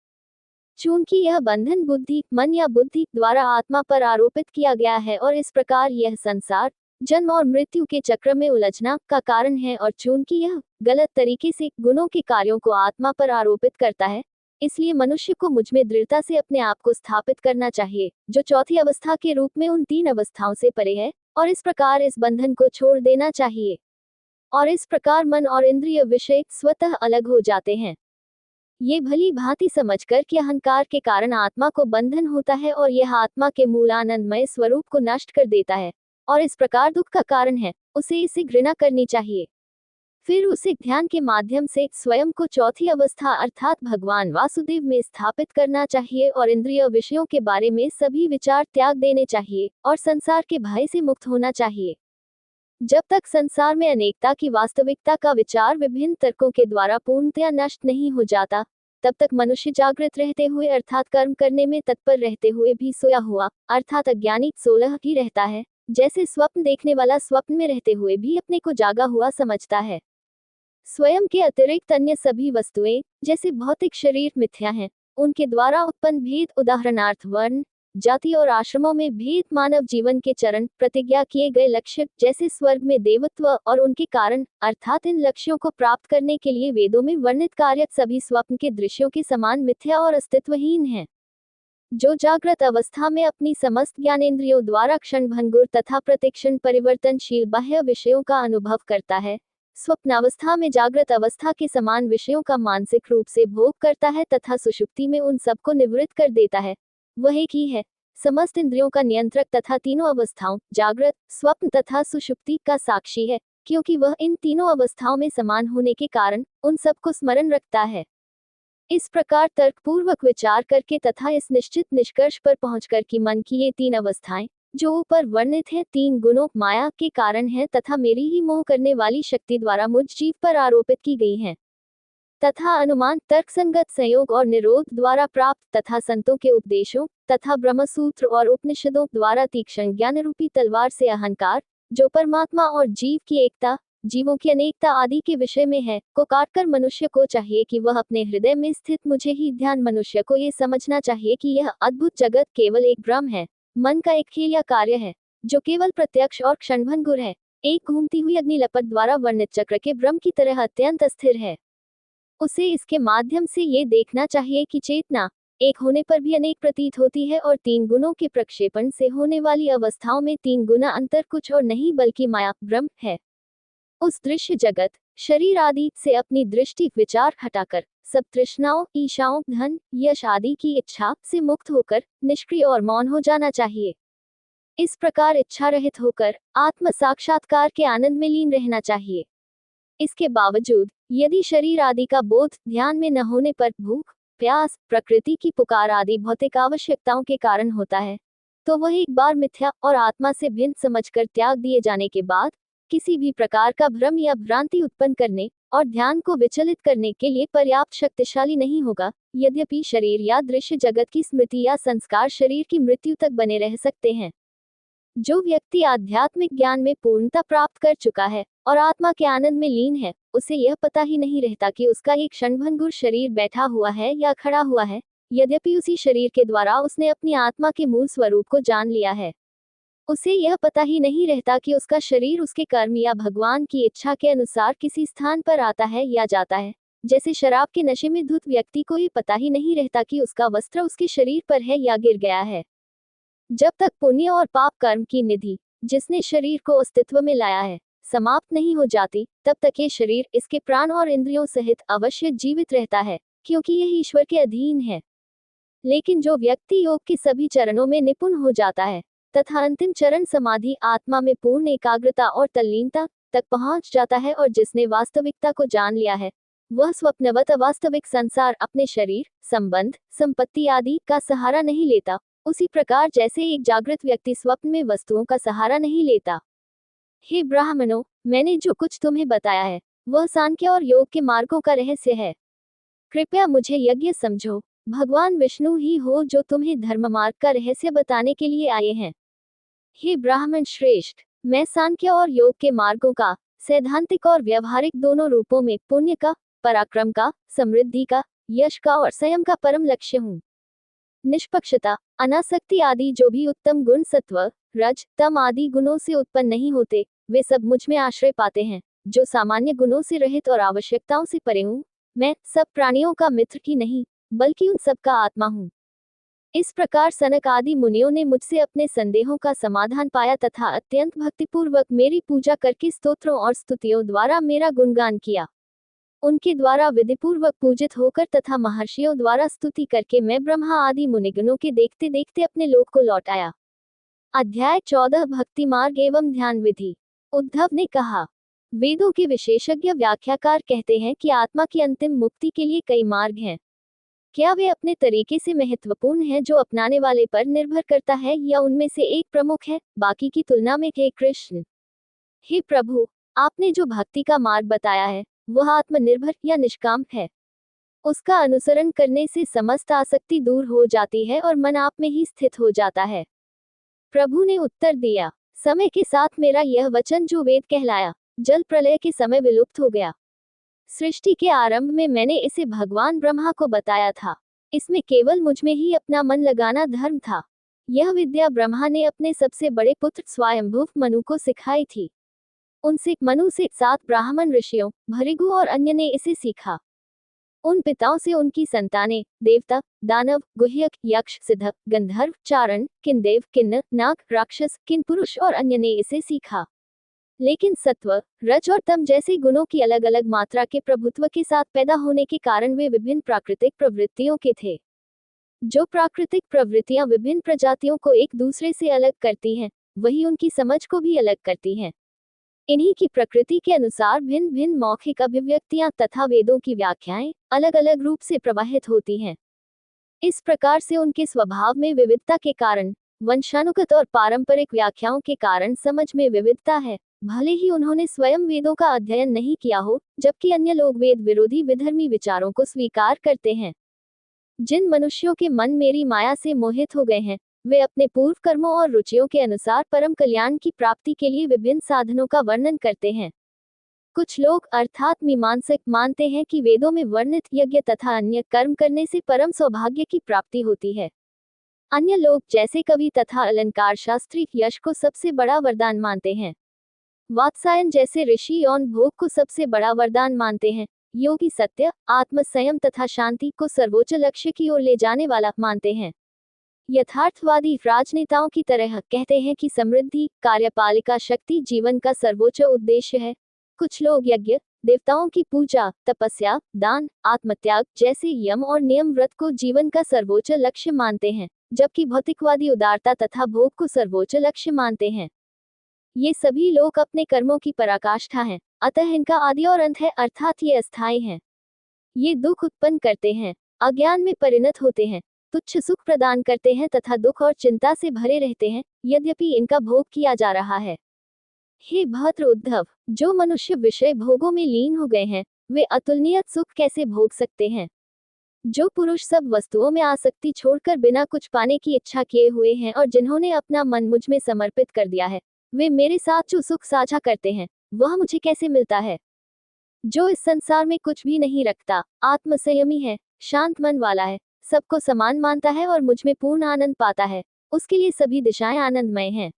चूंकि यह बंधन बुद्धि, मन या बुद्धि द्वारा आत्मा पर आरोपित किया गया है और इस प्रकार यह संसार, जन्म और मृत्यु के चक्र में उलझना का कारण है, और चूंकि यह गलत तरीके से गुणों के कार्यों को आत्मा पर आरोपित करता है, इसलिए मनुष्य को मुझमें दृढ़ता से अपने आप को स्थापित करना चाहिए, जो चौथी अवस्था के रूप में उन तीन अवस्थाओं से परे है, और इस प्रकार इस बंधन को छोड़ देना चाहिए। और इस प्रकार मन और इंद्रिय विषय स्वतः अलग हो जाते हैं। ये भली भांति समझकर कि अहंकार के कारण आत्मा को बंधन होता है और यह आत्मा के मूल आनंदमय स्वरूप को नष्ट कर देता है और इस प्रकार दुख का कारण है, उसे इसे घृणा करनी चाहिए। फिर उसे ध्यान के माध्यम से स्वयं को चौथी अवस्था अर्थात भगवान वासुदेव में स्थापित करना चाहिए और इंद्रिय विषयों के बारे में सभी विचार त्याग देने चाहिए और संसार के भय से मुक्त होना चाहिए। जब तक संसार में अनेकता की वास्तविकता का विचार विभिन्न तर्कों के द्वारा पूर्णतया नष्ट नहीं हो जाता, तब तक मनुष्य जागृत रहते हुए अर्थात कर्म करने में तत्पर रहते हुए भी सोया हुआ अर्थात अज्ञानी सोलह ही रहता है, जैसे स्वप्न देखने वाला स्वप्न में रहते हुए भी अपने को जागा हुआ समझता है। स्वयं के अतिरिक्त अन्य सभी वस्तुएं, जैसे भौतिक शरीर मिथ्या हैं, उनके द्वारा उत्पन्न भेद, उदाहरणार्थ वर्ण, जाति और आश्रमों में भेद, मानव जीवन के चरण, प्रतिज्ञा किए गए लक्ष्य जैसे स्वर्ग में देवत्व और उनके कारण अर्थात इन लक्ष्यों को प्राप्त करने के लिए वेदों में वर्णित कार्य सभी स्वप्न के दृश्यों के समान मिथ्या और अस्तित्वहीन हैं। जो जागृत अवस्था में अपनी समस्त ज्ञानेंद्रियों द्वारा क्षणभंगुर तथा प्रतिक्षण परिवर्तनशील बाह्य विषयों का अनुभव करता है, स्वप्नावस्था में जागृत अवस्था के समान विषयों का मानसिक रूप से भोग करता है तथा सुषुप्ति में उन सबको निवृत्त कर देता है, वह एक ही है, समस्त इंद्रियों का नियंत्रक तथा तीनों अवस्थाओं जागृत, स्वप्न तथा सुषुप्ति का साक्षी है, क्योंकि वह इन तीनों अवस्थाओं में समान होने के कारण उन सबको स्मरण रखता है। इस प्रकार तर्कपूर्वक विचार करके तथा इस निश्चित निष्कर्ष पर पहुंचकर कि मन की ये तीन अवस्थाएं जो ऊपर वर्णित हैं तीन गुणों माया के कारण हैं तथा मेरी ही मोह करने वाली शक्ति द्वारा मुझ जीव पर आरोपित की गई हैं, तथा अनुमान तर्कसंगत संयोग और निरोध द्वारा प्राप्त तथा संतों के उपदेशों तथा ब्रह्मसूत्र और उपनिषदों द्वारा तीक्ष्ण ज्ञान रूपी तलवार से अहंकार जो परमात्मा और जीव की एकता, जीवों की अनेकता आदि के विषय में है, को काटकर मनुष्य को चाहिए कि वह अपने हृदय में स्थित मुझे ही ध्यान मनुष्य को ये समझना चाहिए कि यह अद्भुत जगत केवल एक भ्रम है, मन का एक खेल या कार्य है जो केवल प्रत्यक्ष और क्षणभंगुर है, एक घूमती हुई अग्निलपट द्वारा वर्णित चक्र के भ्रम की तरह अत्यंत अस्थिर है। उसे इसके माध्यम से ये देखना चाहिए कि चेतना एक होने पर भी अनेक प्रतीत होती है और तीन गुणों के प्रक्षेपण से होने वाली अवस्थाओं में तीन गुना अंतर कुछ और नहीं बल्कि माया ब्रह्म है। उस दृश्य जगत शरीर आदि से अपनी दृष्टि विचार हटाकर सब तृष्णाओं, ईर्ष्याओं, धन, यश आदि की इच्छा से मुक्त होकर निष्क्रिय और मौन हो जाना चाहिए। इस प्रकार इच्छा रहित होकर आत्म साक्षात्कार के आनंद में लीन रहना चाहिए। इसके बावजूद यदि शरीर आदि का बोध ध्यान में न होने पर भूख, प्यास, प्रकृति की पुकार आदि भौतिक आवश्यकताओं के कारण होता है, तो वह एक बार मिथ्या और आत्मा से भिन्न समझकर त्याग दिए जाने के बाद किसी भी प्रकार का भ्रम या भ्रांति उत्पन्न करने और ध्यान को विचलित करने के लिए पर्याप्त शक्तिशाली नहीं होगा। यद्यपि शरीर या दृश्य जगत की स्मृति या संस्कार शरीर की मृत्यु तक बने रह सकते हैं। जो व्यक्ति आध्यात्मिक ज्ञान में पूर्णता प्राप्त कर चुका है और आत्मा के आनंद में लीन है, उसे यह पता ही नहीं रहता कि उसका एक क्षणभंगुर शरीर बैठा हुआ है या खड़ा हुआ है, यद्यपि उसी शरीर के द्वारा उसने अपनी आत्मा के मूल स्वरूप को जान लिया है। उसे यह पता ही नहीं रहता कि उसका शरीर उसके कर्म या भगवान की इच्छा के अनुसार किसी स्थान पर आता है या जाता है। जैसे शराब के नशे में धुत व्यक्ति को ये पता ही नहीं रहता कि उसका वस्त्र उसके शरीर पर है या गिर गया है। जब तक पुण्य और पाप कर्म की निधि जिसने शरीर को अस्तित्व में लाया है समाप्त नहीं हो जाती, तब तक ये शरीर इसके प्राण और इंद्रियों सहित अवश्य जीवित रहता है, क्योंकि यह ईश्वर के अधीन है। लेकिन जो व्यक्ति योग के सभी चरणों में निपुण हो जाता है तथा अंतिम चरण समाधि आत्मा में पूर्ण एकाग्रता और तल्लीनता तक पहुंच जाता है और जिसने वास्तविकता को जान लिया है, वह स्वप्नवत अवास्तविक संसार अपने शरीर, संबंध, संपत्ति आदि का सहारा नहीं लेता उसी प्रकार जैसे एक जागृत व्यक्ति स्वप्न में वस्तुओं का सहारा नहीं लेता। हे ब्राह्मणों, मैंने जो कुछ तुम्हें बताया है वह सांख्य और योग के मार्गों का रहस्य है। कृपया मुझे यज्ञ समझो। भगवान विष्णु ही हो जो तुम्हें धर्म मार्ग का रहस्य बताने के लिए आए हैं। हे ब्राह्मण श्रेष्ठ, मैं सांख्य और योग के मार्गों का, सैद्धांतिक और व्यवहारिक दोनों रूपों में पुण्य का, पराक्रम का, समृद्धि का, यश का और संयम का परम लक्ष्य हूँ। निष्पक्षता, अनासक्ति आदि जो भी उत्तम गुण सत्व, रज, तम आदि गुणों से उत्पन्न नहीं होते, वे सब मुझ में आश्रय पाते हैं। जो सामान्य गुणों से रहित और आवश्यकताओं से परे हूँ, मैं सब प्राणियों का मित्र ही नहीं, बल्कि उन सब का आत्मा हूँ। इस प्रकार सनक आदि मुनियों ने मुझसे अपने संदेहों का समाधान पाया तथा अत्यंत भक्तिपूर्वक मेरी पूजा करके स्तोत्रों और स्तुतियों द्वारा मेरा गुणगान किया। उनके द्वारा विधिपूर्वक पूजित होकर तथा महर्षियों द्वारा स्तुति करके मैं ब्रह्मा आदि मुनिगणों के देखते देखते अपने लोक को लौट आया। अध्याय 14 भक्ति मार्ग एवं ध्यान विधि। उद्धव ने कहा, वेदों के विशेषज्ञ व्याख्याकार कहते हैं कि आत्मा की अंतिम मुक्ति के लिए कई मार्ग हैं। क्या वे अपने तरीके से महत्वपूर्ण हैं जो अपनाने वाले पर निर्भर करता है या उनमें से एक प्रमुख है बाकी की तुलना में? हे कृष्ण, हे प्रभु, आपने जो भक्ति का मार्ग बताया है वह आत्मनिर्भर या निष्काम है। उसका अनुसरण करने से समस्त आसक्ति दूर हो जाती है और मन आप में ही स्थित हो जाता है। प्रभु ने उत्तर दिया, समय के साथ मेरा यह वचन जो वेद कहलाया, जल प्रलय के समय विलुप्त हो गया। सृष्टि के आरंभ में मैंने इसे भगवान ब्रह्मा को बताया था। इसमें केवल मुझ में ही अपना मन लगाना धर्म था। यह विद्या ब्रह्मा ने अपने सबसे बड़े पुत्र स्वयंभुव मनु को सिखाई थी। उनसे मनु से 7 ब्राह्मण ऋषियों, भृगु और अन्य ने इसे सीखा। उन पिताओं से उनकी संतानें, देवता, दानव, गुह्यक, यक्ष, सिद्धक, गंधर्व, चारण, किन्देव, किन्नर, नाग, राक्षस, किन्पुरुष और अन्य ने इसे सीखा। लेकिन सत्व, रज और तम जैसे गुणों की अलग अलग मात्रा के प्रभुत्व के साथ पैदा होने के कारण वे विभिन्न प्राकृतिक प्रवृत्तियों के थे। जो प्राकृतिक प्रवृत्तियां विभिन्न प्रजातियों को एक दूसरे से अलग करती हैं, वही उनकी समझ को भी अलग करती हैं। इन्हीं की प्रकृति के अनुसार भिन्न भिन्न मौखिक अभिव्यक्तियां तथा वेदों की व्याख्याएं अलग अलग रूप से प्रवाहित होती हैं। इस प्रकार से उनके स्वभाव में विविधता के कारण, वंशानुगत और पारंपरिक व्याख्याओं के कारण समझ में विविधता है। भले ही उन्होंने स्वयं वेदों का अध्ययन नहीं किया हो, जबकि अन्य लोग वेद विरोधी विधर्मी विचारों को स्वीकार करते हैं। जिन मनुष्यों के मन मेरी माया से मोहित हो गए हैं, वे अपने पूर्व कर्मों और रुचियों के अनुसार परम कल्याण की प्राप्ति के लिए विभिन्न साधनों का वर्णन करते हैं। कुछ लोग अर्थात मीमांसक मानते हैं कि वेदों में वर्णित यज्ञ तथा अन्य कर्म करने से परम सौभाग्य की प्राप्ति होती है। अन्य लोग जैसे कवि तथा अलंकार शास्त्री यश को सबसे बड़ा वरदान मानते हैं। वात्सायन जैसे ऋषि यौन भोग को सबसे बड़ा वरदान मानते हैं। योगी सत्य, आत्म संयम तथा शांति को सर्वोच्च लक्ष्य की ओर ले जाने वाला मानते हैं। यथार्थवादी राजनेताओं की तरह कहते हैं कि समृद्धि, कार्यपालिका शक्ति जीवन का सर्वोच्च उद्देश्य है। कुछ लोग यज्ञ, देवताओं की पूजा, तपस्या, दान, आत्मत्याग जैसे यम और नियम व्रत को जीवन का सर्वोच्च लक्ष्य मानते हैं, जबकि भौतिकवादी उदारता तथा भोग को सर्वोच्च लक्ष्य मानते हैं। ये सभी लोग अपने कर्मों की पराकाष्ठा हैं, अतः इनका आदि और अंत है, अर्थात ये अस्थायी हैं। ये दुख उत्पन्न करते हैं, अज्ञान में परिणत होते हैं, तुच्छ सुख प्रदान करते हैं तथा दुख और चिंता से भरे रहते हैं, यद्यपि इनका भोग किया जा रहा है। हे भद्र उद्धव, जो मनुष्य विषय भोगों में लीन हो गए हैं, वे अतुलनीय सुख कैसे भोग सकते हैं? जो पुरुष सब वस्तुओं में आसक्ति छोड़कर बिना कुछ पाने की इच्छा किए हुए हैं और जिन्होंने अपना मन मुझ में समर्पित कर दिया है, वे मेरे साथ जो सुख साझा करते हैं वह मुझे कैसे मिलता है? जो इस संसार में कुछ भी नहीं रखता, आत्मसंयमी है, शांत मन वाला है, सबको समान मानता है और मुझ में पूर्ण आनंद पाता है, उसके लिए सभी दिशाएं आनंदमय हैं।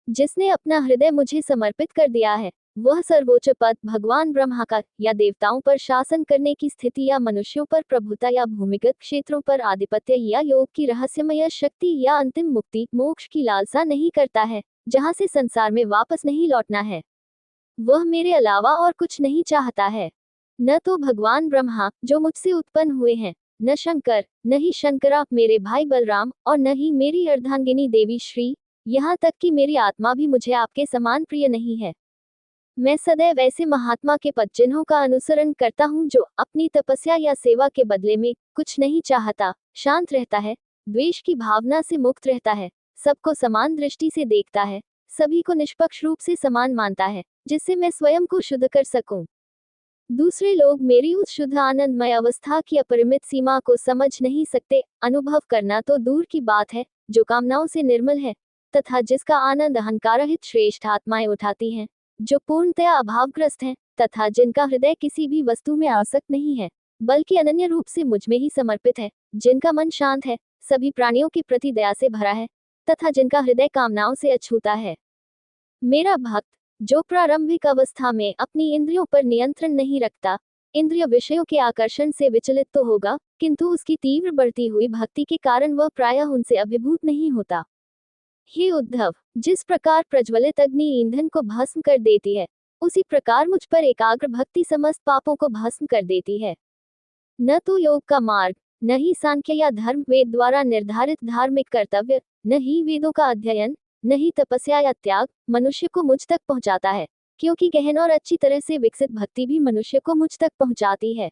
जिसने अपना हृदय मुझे समर्पित कर दिया है, वह सर्वोच्च पद भगवान ब्रह्मा का या देवताओं पर शासन करने की स्थिति या मनुष्यों पर प्रभुता या भूमिगत क्षेत्रों पर आधिपत्य या योग की रहस्यमय शक्ति या अंतिम मुक्ति मोक्ष की लालसा नहीं करता है, जहां से संसार में वापस नहीं लौटना है। वह मेरे अलावा और कुछ नहीं चाहता है। न तो भगवान ब्रह्मा जो मुझसे उत्पन्न हुए हैं, न शंकर, न ही शंकरा मेरे भाई बलराम, और न ही मेरी अर्धांगिनी देवी श्री, यहाँ तक कि मेरी आत्मा भी मुझे आपके समान प्रिय नहीं है। मैं सदैव ऐसे महात्मा के पद चिन्हों का अनुसरण करता हूँ जो अपनी तपस्या या सेवा के बदले में कुछ नहीं चाहता, शांत रहता है, द्वेष की भावना से मुक्त रहता है, सबको समान दृष्टि से देखता है, सभी को निष्पक्ष रूप से समान मानता है, जिससे मैं स्वयं को शुद्ध कर सकूं। दूसरे लोग मेरी उस शुद्ध आनंदमय अवस्था की अपरिमित सीमा को समझ नहीं सकते, अनुभव करना तो दूर की बात है, जो कामनाओं से निर्मल है तथा जिसका आनंद अहंकाररहित श्रेष्ठ आत्माएं उठाती हैं, जो पूर्णतया अभावग्रस्त हैं तथा जिनका हृदय किसी भी वस्तु में आसक्त नहीं है, बल्कि अनन्य रूप से मुझ में ही समर्पित है, जिनका मन शांत है, सभी प्राणियों के प्रति दया से भरा है तथा जिनका हृदय कामनाओं से अछूता है। मेरा भक्त, जो प्रारंभिक अवस्था में अपनी इंद्रियों पर नियंत्रण नहीं रखता, इंद्रिय विषयों के आकर्षण से विचलित तो होगा, किंतु उसकी तीव्र बढ़ती हुई भक्ति के कारण वह प्रायः उनसे अभिभूत नहीं होता। हे उद्धव, जिस प्रकार प्रज्वलित अग्नि ईंधन को भस्म कर देती है, उसी प्रकार मुझ पर एकाग्र भक्ति समस्त पापों को भस्म कर देती है। न तो योग का मार्ग, न ही सांख्य या धर्म वेद द्वारा निर्धारित धार्मिक कर्तव्य, न ही वेदों का अध्ययन, न ही तपस्या या त्याग मनुष्य को मुझ तक पहुंचाता है, क्योंकि गहन और अच्छी तरह से विकसित भक्ति भी मनुष्य को मुझ तक पहुंचाती है।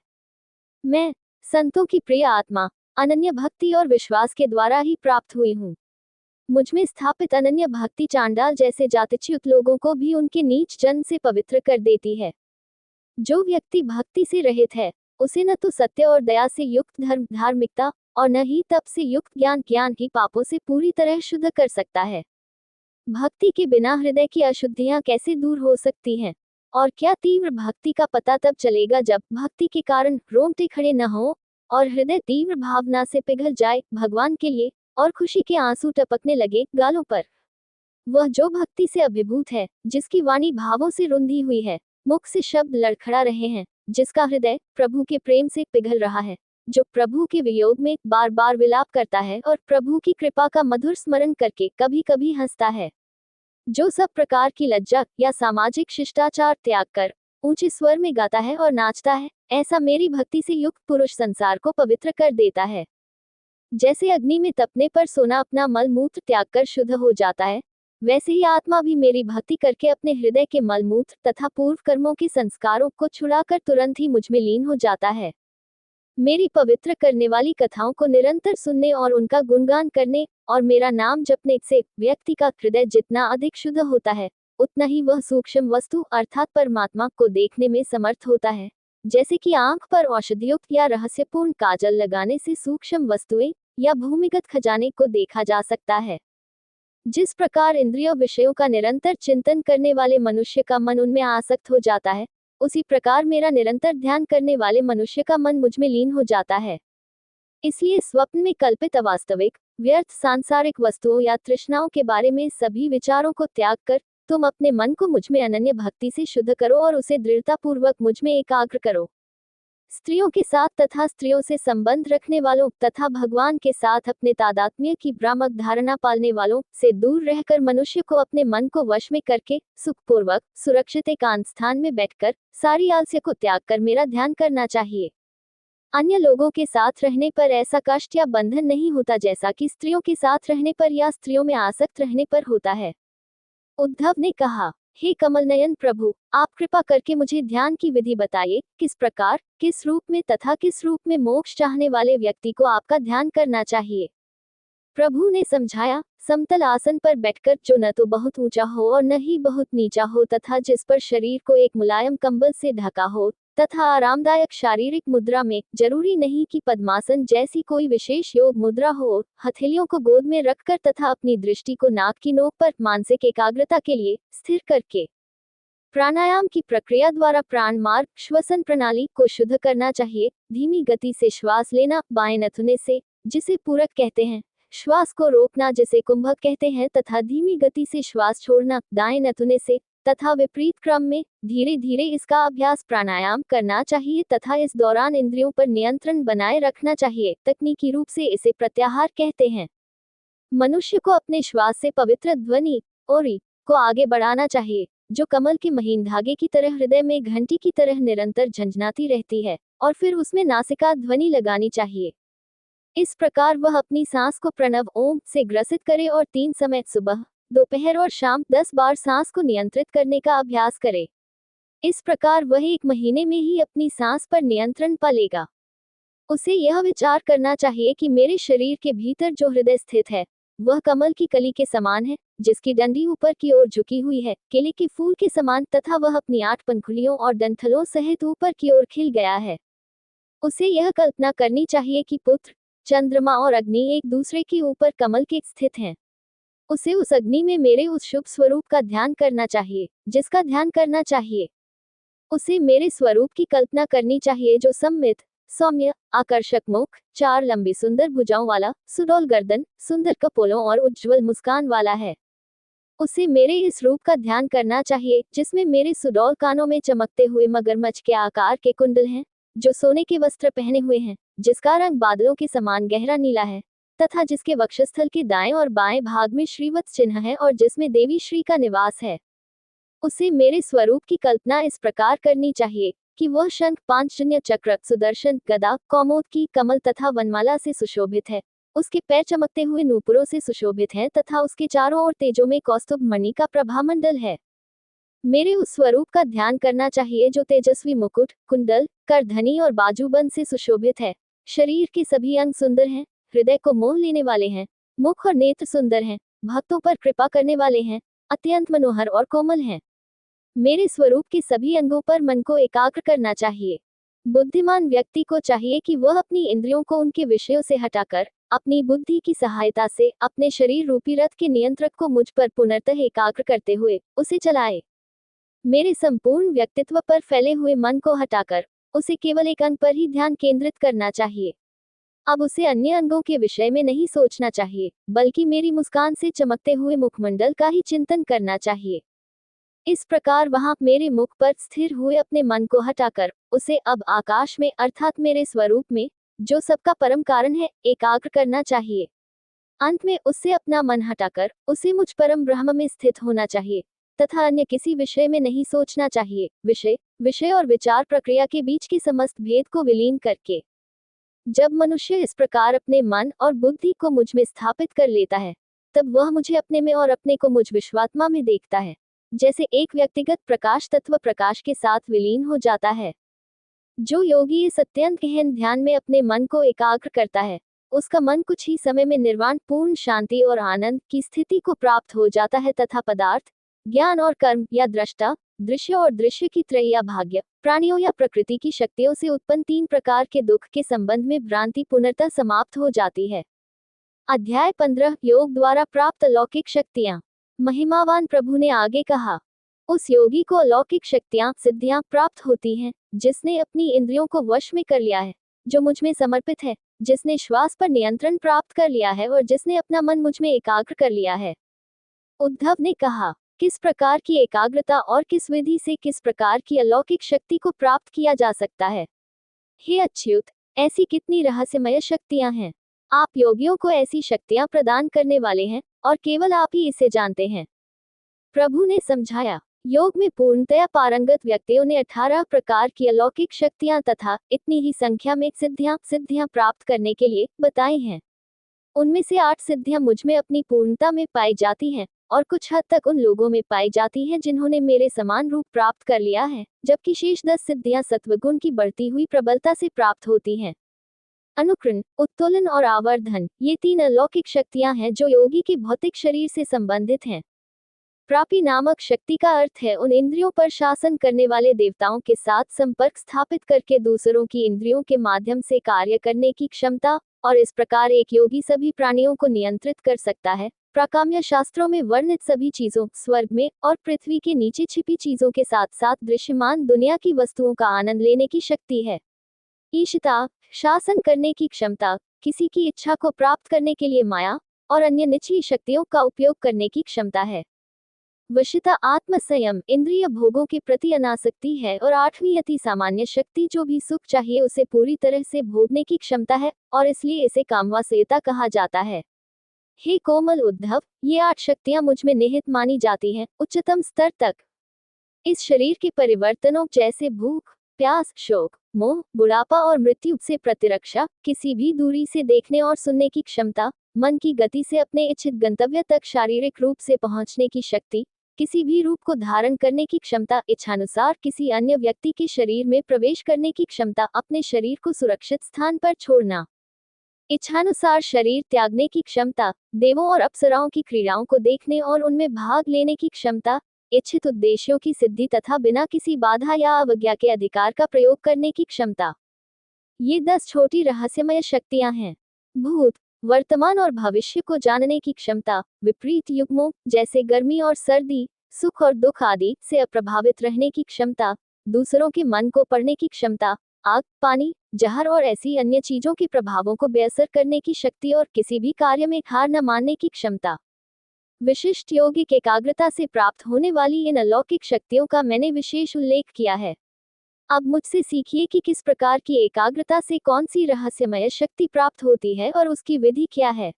मैं संतों की प्रिय आत्मा, अनन्य भक्ति और विश्वास के द्वारा ही प्राप्त हुई हूँ। मुझ में स्थापित अनन्य भक्ति चांडाल जैसे जातिच्युत लोगों को भी उनके नीच जन्म से पवित्र कर देती है। जो व्यक्ति भक्ति से रहित है, उसे न तो सत्य और दया से युक्त धर्म धार्मिकता और न ही तप से युक्त ज्ञान ही पापों से पूरी तरह शुद्ध कर सकता है। भक्ति के बिना हृदय की अशुद्धियां कैसे दूर हो सकती हैं? और क्या तीव्र भक्ति का पता तब चलेगा जब भक्ति के कारण रोंगटे खड़े न हो और हृदय तीव्र भावना से पिघल जाए भगवान के लिए और खुशी के आंसू टपकने लगे गालों पर। वह जो भक्ति से अभिभूत है, जिसकी वाणी भावों से रुंधी हुई है, मुख से शब्द लड़खड़ा रहे हैं, जिसका हृदय प्रभु के प्रेम से पिघल रहा है, जो प्रभु के वियोग में बार बार विलाप करता है और प्रभु की कृपा का मधुर स्मरण करके कभी कभी हंसता है, जो सब प्रकार की लज्जा या सामाजिक शिष्टाचार त्याग कर ऊंचे स्वर में गाता है और नाचता है, ऐसा मेरी भक्ति से युक्त पुरुष संसार को पवित्र कर देता है। जैसे अग्नि में तपने पर सोना अपना मल मूत्र त्याग कर शुद्ध हो जाता है, वैसे ही आत्मा भी मेरी भक्ति करके अपने हृदय के मल मूत्र तथा पूर्व कर्मों के संस्कारों को छुड़ाकर तुरंत ही मुझ में लीन हो जाता है। मेरी पवित्र करने वाली कथाओं को निरंतर सुनने और उनका गुणगान करने और मेरा नाम जपने से व्यक्ति का हृदय जितना अधिक शुद्ध होता है, उतना ही वह सूक्ष्म वस्तु अर्थात परमात्मा को देखने में समर्थ होता है। जैसे कि आंख पर औषधियुक्त या रहस्यपूर्ण काजल लगाने से सूक्ष्म वस्तुएं या भूमिगत खजाने को देखा जा सकता है। जिस प्रकार इंद्रियों विषयों का निरंतर चिंतन करने वाले मनुष्य का मन उनमें आसक्त हो जाता है, उसी प्रकार मेरा निरंतर ध्यान करने वाले मनुष्य का मन मुझ में लीन हो जाता है। इसलिए स्वप्न में कल्पित अवास्तविक व्यर्थ सांसारिक वस्तुओं या तृष्णाओं के बारे में सभी विचारों को त्याग कर तुम अपने मन को मुझ में अनन्य भक्ति से शुद्ध करो और उसे दृढ़तापूर्वक मुझ में एकाग्र करो। स्त्रियों के साथ तथा स्त्रियों से संबंध रखने वालों तथा भगवान के साथ अपने तादात्म्य की भ्रामक धारणा पालने वालों से दूर रहकर मनुष्य को अपने मन को वश में करके सुखपूर्वक सुरक्षित एकांत स्थान में बैठकर सारी आलस्य को त्याग कर मेरा ध्यान करना चाहिए। अन्य लोगों के साथ रहने पर ऐसा कष्ट या बंधन नहीं होता जैसा कि स्त्रियों के साथ रहने पर या स्त्रियों में आसक्त रहने पर होता है। उद्धव ने कहा, हे कमलनयन प्रभु, आप कृपा करके मुझे ध्यान की विधि बताइए, किस प्रकार, किस रूप में तथा किस रूप में मोक्ष चाहने वाले व्यक्ति को आपका ध्यान करना चाहिए। प्रभु ने समझाया, समतल आसन पर बैठकर जो न तो बहुत ऊंचा हो और न ही बहुत नीचा हो तथा जिस पर शरीर को एक मुलायम कंबल से ढका हो तथा आरामदायक शारीरिक मुद्रा में, जरूरी नहीं कि पद्मासन जैसी कोई विशेष योग मुद्रा हो, हथेलियों को गोद में रखकर तथा अपनी दृष्टि को नाक की नोक पर मानसिक एकाग्रता के लिए स्थिर करके प्राणायाम की प्रक्रिया द्वारा प्राण मार्ग श्वसन प्रणाली को शुद्ध करना चाहिए। धीमी गति से श्वास लेना बाएं नथुने से, जिसे पूरक कहते हैं, श्वास को रोकना जिसे कुंभक कहते हैं तथा धीमी गति से श्वास छोड़ना दाएं नथुने से तथा विपरीत क्रम में धीरे धीरे इसका अभ्यास प्राणायाम करना चाहिए तथा इस दौरान इंद्रियों पर नियंत्रण बनाए रखना चाहिए। तकनीकी रूप से इसे प्रत्याहार कहते हैं। मनुष्य को अपने श्वास से पवित्र ध्वनि ओरी को आगे बढ़ाना चाहिए, जो कमल के महीन धागे की तरह हृदय में घंटी की तरह निरंतर झंझनाती रहती है, और फिर उसमें नासिका ध्वनि लगानी चाहिए। इस प्रकार वह अपनी सांस को प्रणव ओम से ग्रसित करे और 3 समय सुबह, दोपहर और शाम 10 बार सांस को नियंत्रित करने का अभ्यास करे। इस प्रकार वह 1 महीने में ही अपनी सांस पर नियंत्रण पा लेगा। उसे यह विचार करना चाहिए कि मेरे शरीर के भीतर जो हृदय स्थित है वह कमल की कली के समान है, जिसकी डंडी ऊपर की ओर झुकी हुई है, केले के फूल के समान, तथा वह अपनी 8 पंखुड़ियों और डंठलों सहित ऊपर की ओर खिल गया है। उसे यह कल्पना करनी चाहिए कि पुत्र, चंद्रमा और अग्नि एक दूसरे के ऊपर कमल के स्थित हैं। उसे उस अग्नि में मेरे उस शुभ स्वरूप का ध्यान करना चाहिए, जिसका ध्यान करना चाहिए। उसे मेरे स्वरूप की कल्पना करनी चाहिए जो सम्मित, सौम्य, आकर्षक मुख, 4 लंबी सुंदर भुजाओं वाला, सुडौल गर्दन, सुंदर कपोलों और उज्ज्वल मुस्कान वाला है। उसे मेरे इस रूप का ध्यान करना चाहिए जिसमें मेरे सुडौल कानों में चमकते हुए मगरमच्छ के आकार के कुंडल हैं, जो सोने के वस्त्र पहने हुए हैं, जिसका रंग बादलों के समान गहरा नीला है, तथा जिसके वक्षस्थल के दाएं और बाएं भाग में श्रीवत्स चिन्ह है और जिसमें देवी श्री का निवास है। उसे मेरे स्वरूप की कल्पना इस प्रकार करनी चाहिए कि वह शंख, पांचजन्य चक्र, सुदर्शन, गदा, कौमोदकी, कमल तथा वनमाला से सुशोभित है। उसके पैर चमकते हुए नूपुरों से सुशोभित हैं तथा उसके चारों ओर तेजों में कौस्तुभ मणि का प्रभामंडल है। मेरे उस स्वरूप का ध्यान करना चाहिए जो तेजस्वी मुकुट, कुंडल, करधनी और बाजूबंद से सुशोभित है। शरीर के सभी अंग सुंदर हैं, हृदय को मोह लेने वाले हैं, मुख और नेत्र सुंदर हैं, भक्तों पर कृपा करने वाले हैं, अत्यंत मनोहर और कोमल हैं। मेरे स्वरूप के सभी अंगों पर मन को एकाग्र करना चाहिए। बुद्धिमान व्यक्ति को चाहिए कि वह अपनी इंद्रियों को उनके विषयों से हटाकर अपनी बुद्धि की सहायता से अपने शरीर रूपी रथ के नियंत्रक को मुझ पर पुनर्तः एकाग्र करते हुए उसे चलाए। मेरे संपूर्ण व्यक्तित्व पर फैले हुए मन को हटाकर उसे केवल एक अंग पर ही ध्यान केंद्रित करना चाहिए। अब उसे अन्य अंगों के विषय में नहीं सोचना चाहिए, बल्कि मेरी मुस्कान से चमकते हुए मुखमंडल का ही चिंतन करना चाहिए। इस प्रकार वहां मेरे मुख पर स्थिर हुए अपने मन को हटाकर उसे अब आकाश में अर्थात मेरे स्वरूप में, जो सबका परम कारण है, एकाग्र करना चाहिए। अंत में उससे अपना मन हटाकर उसे मुझ परम ब्रह्म में स्थित होना चाहिए तथा अन्य किसी विषय में नहीं सोचना चाहिए। विषय और विचार प्रक्रिया के बीच के समस्त भेद को विलीन करके जब मनुष्य इस प्रकार अपने मन और बुद्धि को मुझ में स्थापित कर लेता है, तब वह मुझे अपने में और अपने को मुझ विश्वात्मा में देखता है, जैसे एक व्यक्तिगत प्रकाश तत्व प्रकाश के साथ विलीन हो जाता है। जो योगी इस अत्यंत गहन ध्यान में अपने मन को एकाग्र करता है, उसका मन कुछ ही समय में निर्वाण, पूर्ण शांति और आनंद की स्थिति को प्राप्त हो जाता है तथा पदार्थ, ज्ञान और कर्म या दृष्टा, दृश्य और दृश्य की त्रयी या भाग्य, प्राणियों या प्रकृति की शक्तियों से उत्पन्न 3 प्रकार के दुख के संबंध में भ्रांति पूर्णतः समाप्त हो जाती है। अध्याय 15 योग द्वारा प्राप्त अलौकिक शक्तियां। महिमावान प्रभु ने आगे कहा, उस योगी को अलौकिक शक्तियां, सिद्धियां प्राप्त होती हैं जिसने अपनी इंद्रियों को वश में कर लिया है, जो मुझ में समर्पित है, जिसने श्वास पर नियंत्रण प्राप्त कर लिया है और जिसने अपना मन मुझ में एकाग्र कर लिया है। उद्धव ने कहा, किस प्रकार की एकाग्रता और किस विधि से किस प्रकार की अलौकिक शक्ति को प्राप्त किया जा सकता है? हे अच्युत, ऐसी कितनी रहस्यमय शक्तियां हैं। आप योगियों को ऐसी शक्तियां प्रदान करने वाले हैं और केवल आप ही इसे जानते हैं। प्रभु ने समझाया, योग में पूर्णतया पारंगत व्यक्तियों ने 18 प्रकार की अलौकिक शक्तियां तथा इतनी ही संख्या में सिद्धियां प्राप्त करने के लिए बताई हैं। उनमें से 8 सिद्धियां मुझ में अपनी पूर्णता में पाई जाती हैं और कुछ हद तक उन लोगों में पाई जाती हैं जिन्होंने मेरे समान रूप प्राप्त कर लिया है, जबकि शेष 10 सिद्धियां सत्वगुण की बढ़ती हुई प्रबलता से प्राप्त होती हैं। अनुकरण, उत्तोलन और आवर्धन, ये 3 अलौकिक शक्तियां हैं जो योगी के भौतिक शरीर से संबंधित हैं। प्रापि नामक शक्ति का अर्थ है उन इंद्रियों पर शासन करने वाले देवताओं के साथ संपर्क स्थापित करके दूसरों की इंद्रियों के माध्यम से कार्य करने की क्षमता, और इस प्रकार एक योगी सभी प्राणियों को नियंत्रित कर सकता है। प्राकाम्य शास्त्रों में वर्णित सभी चीजों, स्वर्ग में और पृथ्वी के नीचे छिपी चीजों के साथ साथ दृश्यमान दुनिया की वस्तुओं का आनंद लेने की शक्ति है। ईशता, शासन करने की क्षमता, किसी की इच्छा को प्राप्त करने के लिए माया और अन्य निचली शक्तियों का उपयोग करने की क्षमता है। वशिता, आत्मसंयम, इंद्रिय भोगों के प्रति अनासक्ति है। और 8वीं अति सामान्य शक्ति जो भी सुख चाहिए उसे पूरी तरह से भोगने की क्षमता है और इसलिए इसे कामवासयता कहा जाता है। हे कोमल उद्धव, ये 8 शक्तियां मुझ में निहित मानी जाती हैं, उच्चतम स्तर तक। इस शरीर के परिवर्तनों जैसे भूख, प्यास, शोक, मोह, बुढ़ापा और मृत्यु से प्रतिरक्षा, किसी भी दूरी से देखने और सुनने की क्षमता, मन की गति से अपने इच्छित गंतव्य तक शारीरिक रूप से पहुंचने की शक्ति, किसी भी रूप को धारण करने की क्षमता, इच्छानुसार किसी अन्य व्यक्ति के शरीर में प्रवेश करने की क्षमता, अपने शरीर को सुरक्षित स्थान पर छोड़ना, इच्छानुसार शरीर त्यागने की क्षमता, देवों और अप्सराओं की क्रीड़ाओं को देखने और उनमें भाग लेने की क्षमता, इच्छित उद्देश्यों की सिद्धि तथा बिना किसी बाधा या अवज्ञा के अधिकार का प्रयोग करने की क्षमता। ये 10 छोटी रहस्यमय शक्तियां हैं। भूत, वर्तमान और भविष्य को जानने की क्षमता, विपरीत युग्मों जैसे गर्मी और सर्दी, सुख और दुख आदि से अप्रभावित रहने की क्षमता, दूसरों के मन को पढ़ने की क्षमता, आग, पानी, जहर और ऐसी अन्य चीजों के प्रभावों को बेअसर करने की शक्ति और किसी भी कार्य में हार न मानने की क्षमता। विशिष्ट योगिक एकाग्रता से प्राप्त होने वाली इन अलौकिक शक्तियों का मैंने विशेष उल्लेख किया है। अब मुझसे सीखिए कि किस प्रकार की एकाग्रता से कौन सी रहस्यमय शक्ति प्राप्त होती है और उसकी विधि क्या है।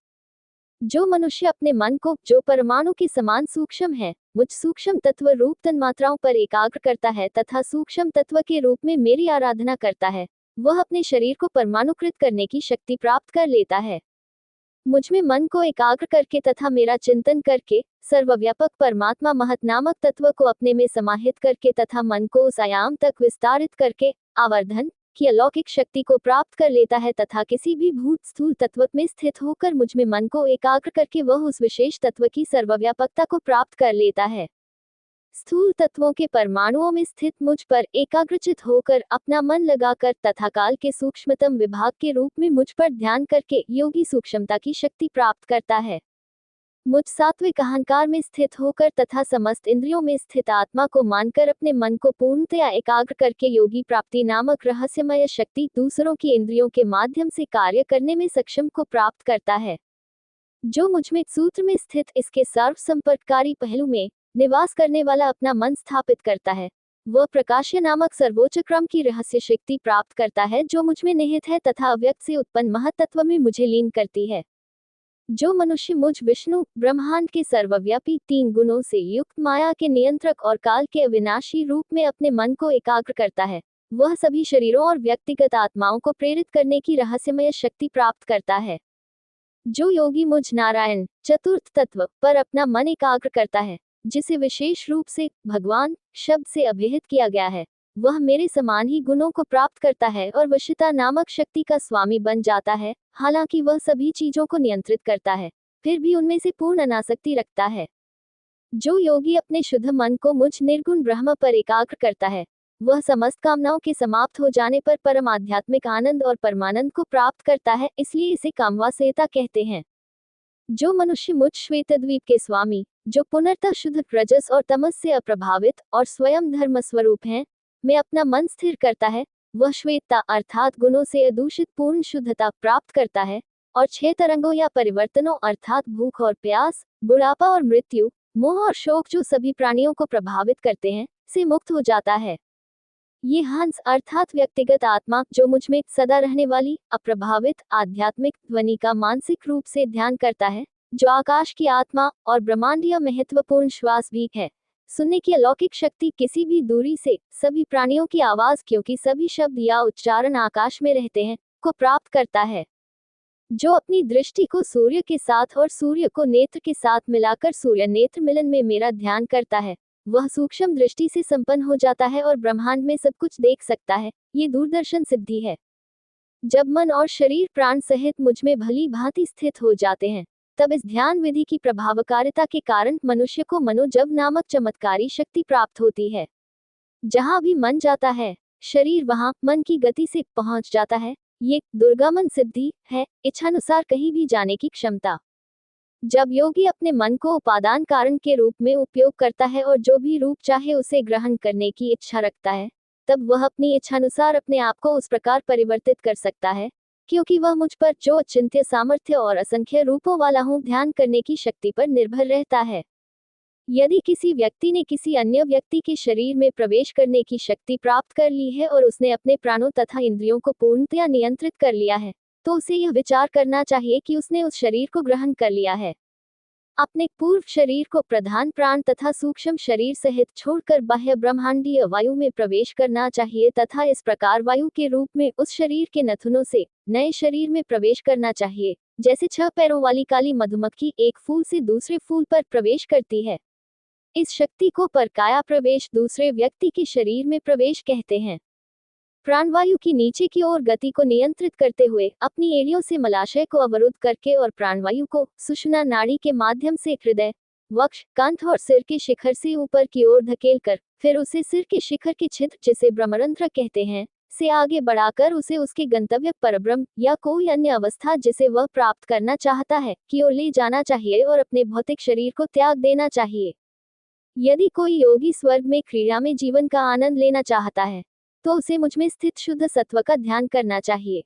जो मनुष्य अपने मन को, जो परमाणु के समान सूक्ष्म है, मुझ सूक्ष्म तत्व रूप तन्मात्राओं पर एकाग्र करता है तथा सूक्ष्म तत्व के रूप में मेरी आराधना करता है, वह अपने शरीर को परमाणुकृत करने की शक्ति प्राप्त कर लेता है। मुझ में मन को एकाग्र करके तथा मेरा चिंतन करके, सर्वव्यापक परमात्मा महत नामक तत्व को अपने में समाहित करके तथा मन को उस आयाम तक विस्तारित करके आवर्धन की अलौकिक शक्ति को प्राप्त कर लेता है तथा किसी भी भूत स्थूल तत्व में स्थित होकर मुझ में मन को एकाग्र करके वह उस विशेष तत्व की सर्वव्यापकता को प्राप्त कर लेता है। स्थूल तत्वों के परमाणुओं में स्थित मुझ पर एकाग्रचित होकर अपना मन लगाकर तथा काल के सूक्ष्मतम विभाग के रूप में मुझ पर ध्यान करके योगी सूक्ष्मता की शक्ति प्राप्त करता है। मुझ सात्विक अहंकार में स्थित होकर तथा समस्त इंद्रियों में स्थित आत्मा को मानकर अपने मन को पूर्णतया एकाग्र करके योगी प्राप्ति नामक रहस्यमय शक्ति दूसरों की इंद्रियों के माध्यम से कार्य करने में सक्षम को प्राप्त करता है। जो मुझ में सूत्र में स्थित इसके सर्व संपर्ककारी पहलू में निवास करने वाला अपना मन स्थापित करता है, वह प्रकाश्य नामक सर्वोच्च क्रम की रहस्य शक्ति प्राप्त करता है जो मुझ में निहित है तथा अव्यक्त से उत्पन्न महत्त्व में मुझे लीन करती है। जो मनुष्य मुझ विष्णु ब्रह्मांड के सर्वव्यापी 3 गुणों से युक्त माया के नियंत्रक और काल के अविनाशी रूप में अपने मन को एकाग्र करता है, वह सभी शरीरों और व्यक्तिगत आत्माओं को प्रेरित करने की रहस्यमय शक्ति प्राप्त करता है। जो योगी मुझ नारायण चतुर्थ तत्व पर अपना मन एकाग्र करता है, जिसे विशेष रूप से भगवान शब्द से अभिहित किया गया है, वह मेरे समान ही गुणों को प्राप्त करता है और वशीता नामक शक्ति का स्वामी बन जाता है। हालांकि वह सभी चीजों को नियंत्रित करता है, फिर भी उनमें से पूर्ण अनासक्ति रखता है। जो योगी अपने शुद्ध मन को मुझ निर्गुण ब्रह्म पर एकाग्र करता है, वह समस्त कामनाओं के समाप्त हो जाने पर परम आध्यात्मिक आनंद और परमानंद को प्राप्त करता है, इसलिए इसे कामवासयता कहते हैं। जो मनुष्य मुझ श्वेतद्वीप के स्वामी, जो पुनर्तः शुद्ध रजस और तमस से अप्रभावित और स्वयं धर्म स्वरूप हैं, में अपना मन स्थिर करता है, वह श्वेतता अर्थात गुणों से अदूषित पूर्ण शुद्धता प्राप्त करता है और 6 तरंगों या परिवर्तनों अर्थात भूख और प्यास, बुढ़ापा और मृत्यु, मोह और शोक जो सभी प्राणियों को प्रभावित करते हैं, से मुक्त हो जाता है। ये हंस अर्थात व्यक्तिगत आत्मा जो मुझ में सदा रहने वाली अप्रभावित आध्यात्मिक ध्वनि का मानसिक रूप से ध्यान करता है, जो आकाश की आत्मा और ब्रह्मांडीय महत्वपूर्ण श्वास भी है, सुनने की अलौकिक शक्ति किसी भी दूरी से सभी प्राणियों की आवाज, क्योंकि सभी शब्द या उच्चारण आकाश में रहते हैं, को प्राप्त करता है। जो अपनी दृष्टि को सूर्य के साथ और सूर्य को नेत्र के साथ मिलाकर सूर्य नेत्र मिलन में मेरा ध्यान करता है, वह सूक्ष्म दृष्टि से संपन्न हो जाता है और ब्रह्मांड में सब कुछ देख सकता है। ये दूरदर्शन सिद्धि है। जब मन और शरीर प्राण सहित मुझ में भली भांति स्थित हो जाते हैं, तब इस ध्यान विधि की प्रभावकारिता के कारण मनुष्य को मनोजव नामक चमत्कारी शक्ति प्राप्त होती है। जहां भी मन जाता है, शरीर वहां मन की गति से पहुंच जाता है। ये दुर्गमन सिद्धि है, इच्छानुसार कहीं भी जाने की क्षमता। जब योगी अपने मन को उपादान कारण के रूप में उपयोग करता है और जो भी रूप चाहे उसे ग्रहण करने की इच्छा रखता है, तब वह अपनी इच्छानुसार अपने आप को उस प्रकार परिवर्तित कर सकता है, क्योंकि वह मुझ पर जो अचिंत्य सामर्थ्य और असंख्य रूपों वाला हूँ ध्यान करने की शक्ति पर निर्भर रहता है। यदि किसी व्यक्ति ने किसी अन्य व्यक्ति के शरीर में प्रवेश करने की शक्ति प्राप्त कर ली है और उसने अपने प्राणों तथा इंद्रियों को पूर्णतया नियंत्रित कर लिया है, तो उसे यह विचार करना चाहिए कि उसने उस शरीर को ग्रहण कर लिया है। अपने पूर्व शरीर को प्रधान प्राण तथा सूक्ष्म शरीर सहित छोड़कर बाह्य ब्रह्मांडीय वायु में प्रवेश करना चाहिए तथा इस प्रकार वायु के रूप में उस शरीर के नथुनों से नए शरीर में प्रवेश करना चाहिए, जैसे 6 पैरों वाली काली मधुमक्खी एक फूल से दूसरे फूल पर प्रवेश करती है। इस शक्ति को परकाया प्रवेश, दूसरे व्यक्ति के शरीर में प्रवेश कहते हैं। प्राणवायु की नीचे की ओर गति को नियंत्रित करते हुए, अपनी एड़ियों से मलाशय को अवरुद्ध करके और प्राणवायु को सुषुम्ना नाड़ी के माध्यम से हृदय, वक्ष, कंठ और सिर के शिखर से ऊपर की ओर धकेलकर, फिर उसे सिर के शिखर के छिद्र, जिसे ब्रह्मरंध्र कहते हैं, से आगे बढ़ाकर उसे उसके गंतव्य परब्रह्म या कोई अन्य अवस्था जिसे वह प्राप्त करना चाहता है की ओर ले जाना चाहिए और अपने भौतिक शरीर को त्याग देना चाहिए। यदि कोई योगी स्वर्ग में क्रीड़ा में जीवन का आनंद लेना चाहता है तो उसे मुझमें स्थित शुद्ध सत्व का ध्यान करना चाहिए।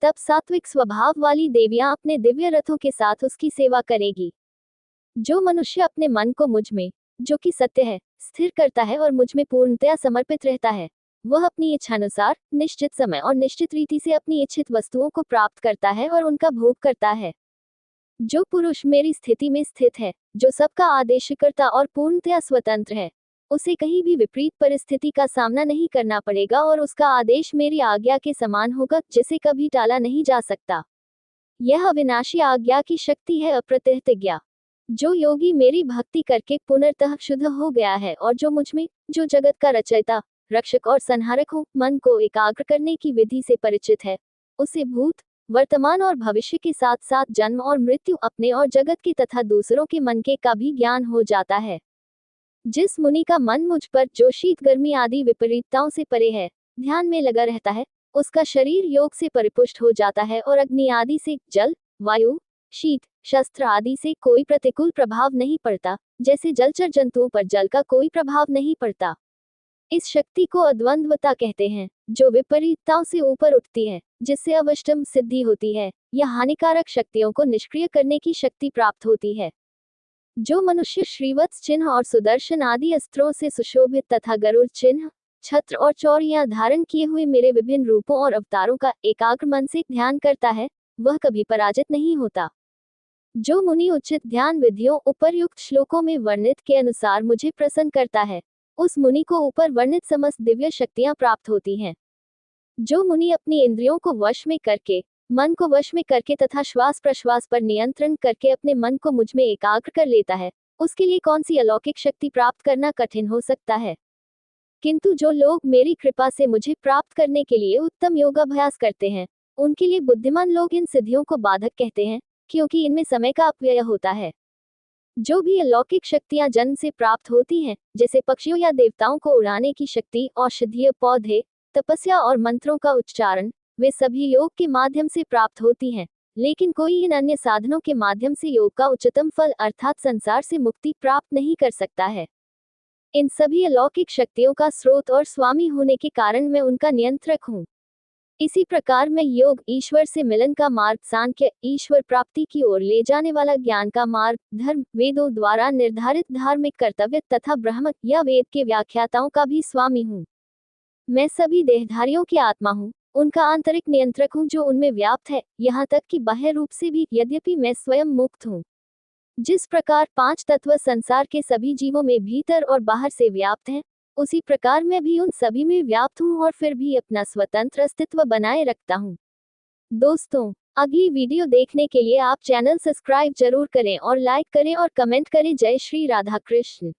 तब सात्विक स्वभाव वाली देवियां अपने दिव्य रथों के साथ उसकी सेवा करेगी। जो मनुष्य अपने मन को मुझ में, जो कि सत्य है, स्थिर करता है और मुझ में पूर्णतया समर्पित रहता है, वह अपनी इच्छानुसार निश्चित समय और निश्चित रीति से अपनी इच्छित वस्तुओं को प्राप्त करता है और उनका भोग करता है। जो पुरुष मेरी स्थिति में स्थित है, जो सबका आदेशकर्ता और पूर्णतया स्वतंत्र है, उसे कहीं भी विपरीत परिस्थिति का सामना नहीं करना पड़ेगा और उसका आदेश मेरी आज्ञा के समान होगा, जिसे कभी टाला नहीं जा सकता। यह अविनाशी आज्ञा की शक्ति है, अप्रतिहतज्ञा। जो योगी मेरी भक्ति करके पुनर्तः शुद्ध हो गया है और जो मुझमें, जो जगत का रचयिता, रक्षक और संहारक हो, मन को एकाग्र करने की विधि से परिचित है, उसे भूत, वर्तमान और भविष्य के साथ साथ जन्म और मृत्यु, अपने और जगत के तथा दूसरों के मन के का भी ज्ञान हो जाता है। जिस मुनि का मन मुझ पर, जो शीत गर्मी आदि विपरीतताओं से परे है, ध्यान में लगा रहता है, उसका शरीर योग से परिपुष्ट हो जाता है और अग्नि आदि से, जल, वायु, शीत, शस्त्र आदि से कोई प्रतिकूल प्रभाव नहीं पड़ता, जैसे जलचर जंतुओं पर जल का कोई प्रभाव नहीं पड़ता। इस शक्ति को अद्वंद्वता कहते हैं, जो विपरीतताओं से ऊपर उठती है, जिससे अवष्टम सिद्धि होती है, या हानिकारक शक्तियों को निष्क्रिय करने की शक्ति प्राप्त होती है। जो मनुष्य श्रीवत्स चिन्ह और सुदर्शन आदि अस्त्रों से सुशोभित तथा गरुड़ चिन्ह, छत्र और चौड़ियां धारण किए हुए मेरे विभिन्न रूपों और अवतारों का एकाग्र मन से ध्यान करता है, वह कभी पराजित नहीं होता। जो मुनि उचित ध्यान विधियों उपर्युक्त श्लोकों में वर्णित के अनुसार मुझे प्रसन्न करता है, उस मुनि को ऊपर वर्णित समस्त दिव्य शक्तियां प्राप्त होती हैं। जो मुनि अपनी इंद्रियों को वश में करके, मन को वश में करके तथा श्वास प्रश्वास पर नियंत्रण करके अपने मन को मुझ में एकाग्र कर लेता है, उसके लिए कौन सी अलौकिक शक्ति प्राप्त करना कठिन हो सकता है। किंतु जो लोग मेरी कृपा से मुझे प्राप्त करने के लिए उत्तम योगाभ्यास करते हैं, उनके लिए बुद्धिमान लोग इन सिद्धियों को बाधक कहते हैं, क्योंकि इनमें समय का अपव्यय होता है। जो भी अलौकिक शक्तियां जन्म से प्राप्त होती हैं, जैसे पक्षियों या देवताओं को उड़ाने की शक्ति, औषधीय पौधे, तपस्या और मंत्रों का उच्चारण, वे सभी योग के माध्यम से प्राप्त होती हैं, लेकिन कोई इन अन्य साधनों के माध्यम से योग का उच्चतम फल अर्थात संसार से मुक्ति प्राप्त नहीं कर सकता है। इन सभी अलौकिक शक्तियों का स्रोत और स्वामी होने के कारण मैं उनका नियंत्रक हूँ। इसी प्रकार मैं योग, ईश्वर से मिलन का मार्ग, सांख्य, ईश्वर प्राप्ति की ओर ले जाने वाला ज्ञान का मार्ग, धर्म, वेदों द्वारा निर्धारित धार्मिक कर्तव्य तथा ब्रह्म या वेद के व्याख्याताओं का भी स्वामी हूँ। मैं सभी देहधारियों की आत्मा हूँ, उनका आंतरिक नियंत्रक हूँ जो उनमें व्याप्त है, यहाँ तक कि बाह्य रूप से भी, यद्यपि मैं स्वयं मुक्त हूँ। जिस प्रकार पांच तत्व संसार के सभी जीवों में भीतर और बाहर से व्याप्त हैं, उसी प्रकार मैं भी उन सभी में व्याप्त हूँ और फिर भी अपना स्वतंत्र अस्तित्व बनाए रखता हूँ। दोस्तों, अगली वीडियो देखने के लिए आप चैनल सब्सक्राइब जरूर करें और लाइक करें और कमेंट करें। जय श्री राधा कृष्ण।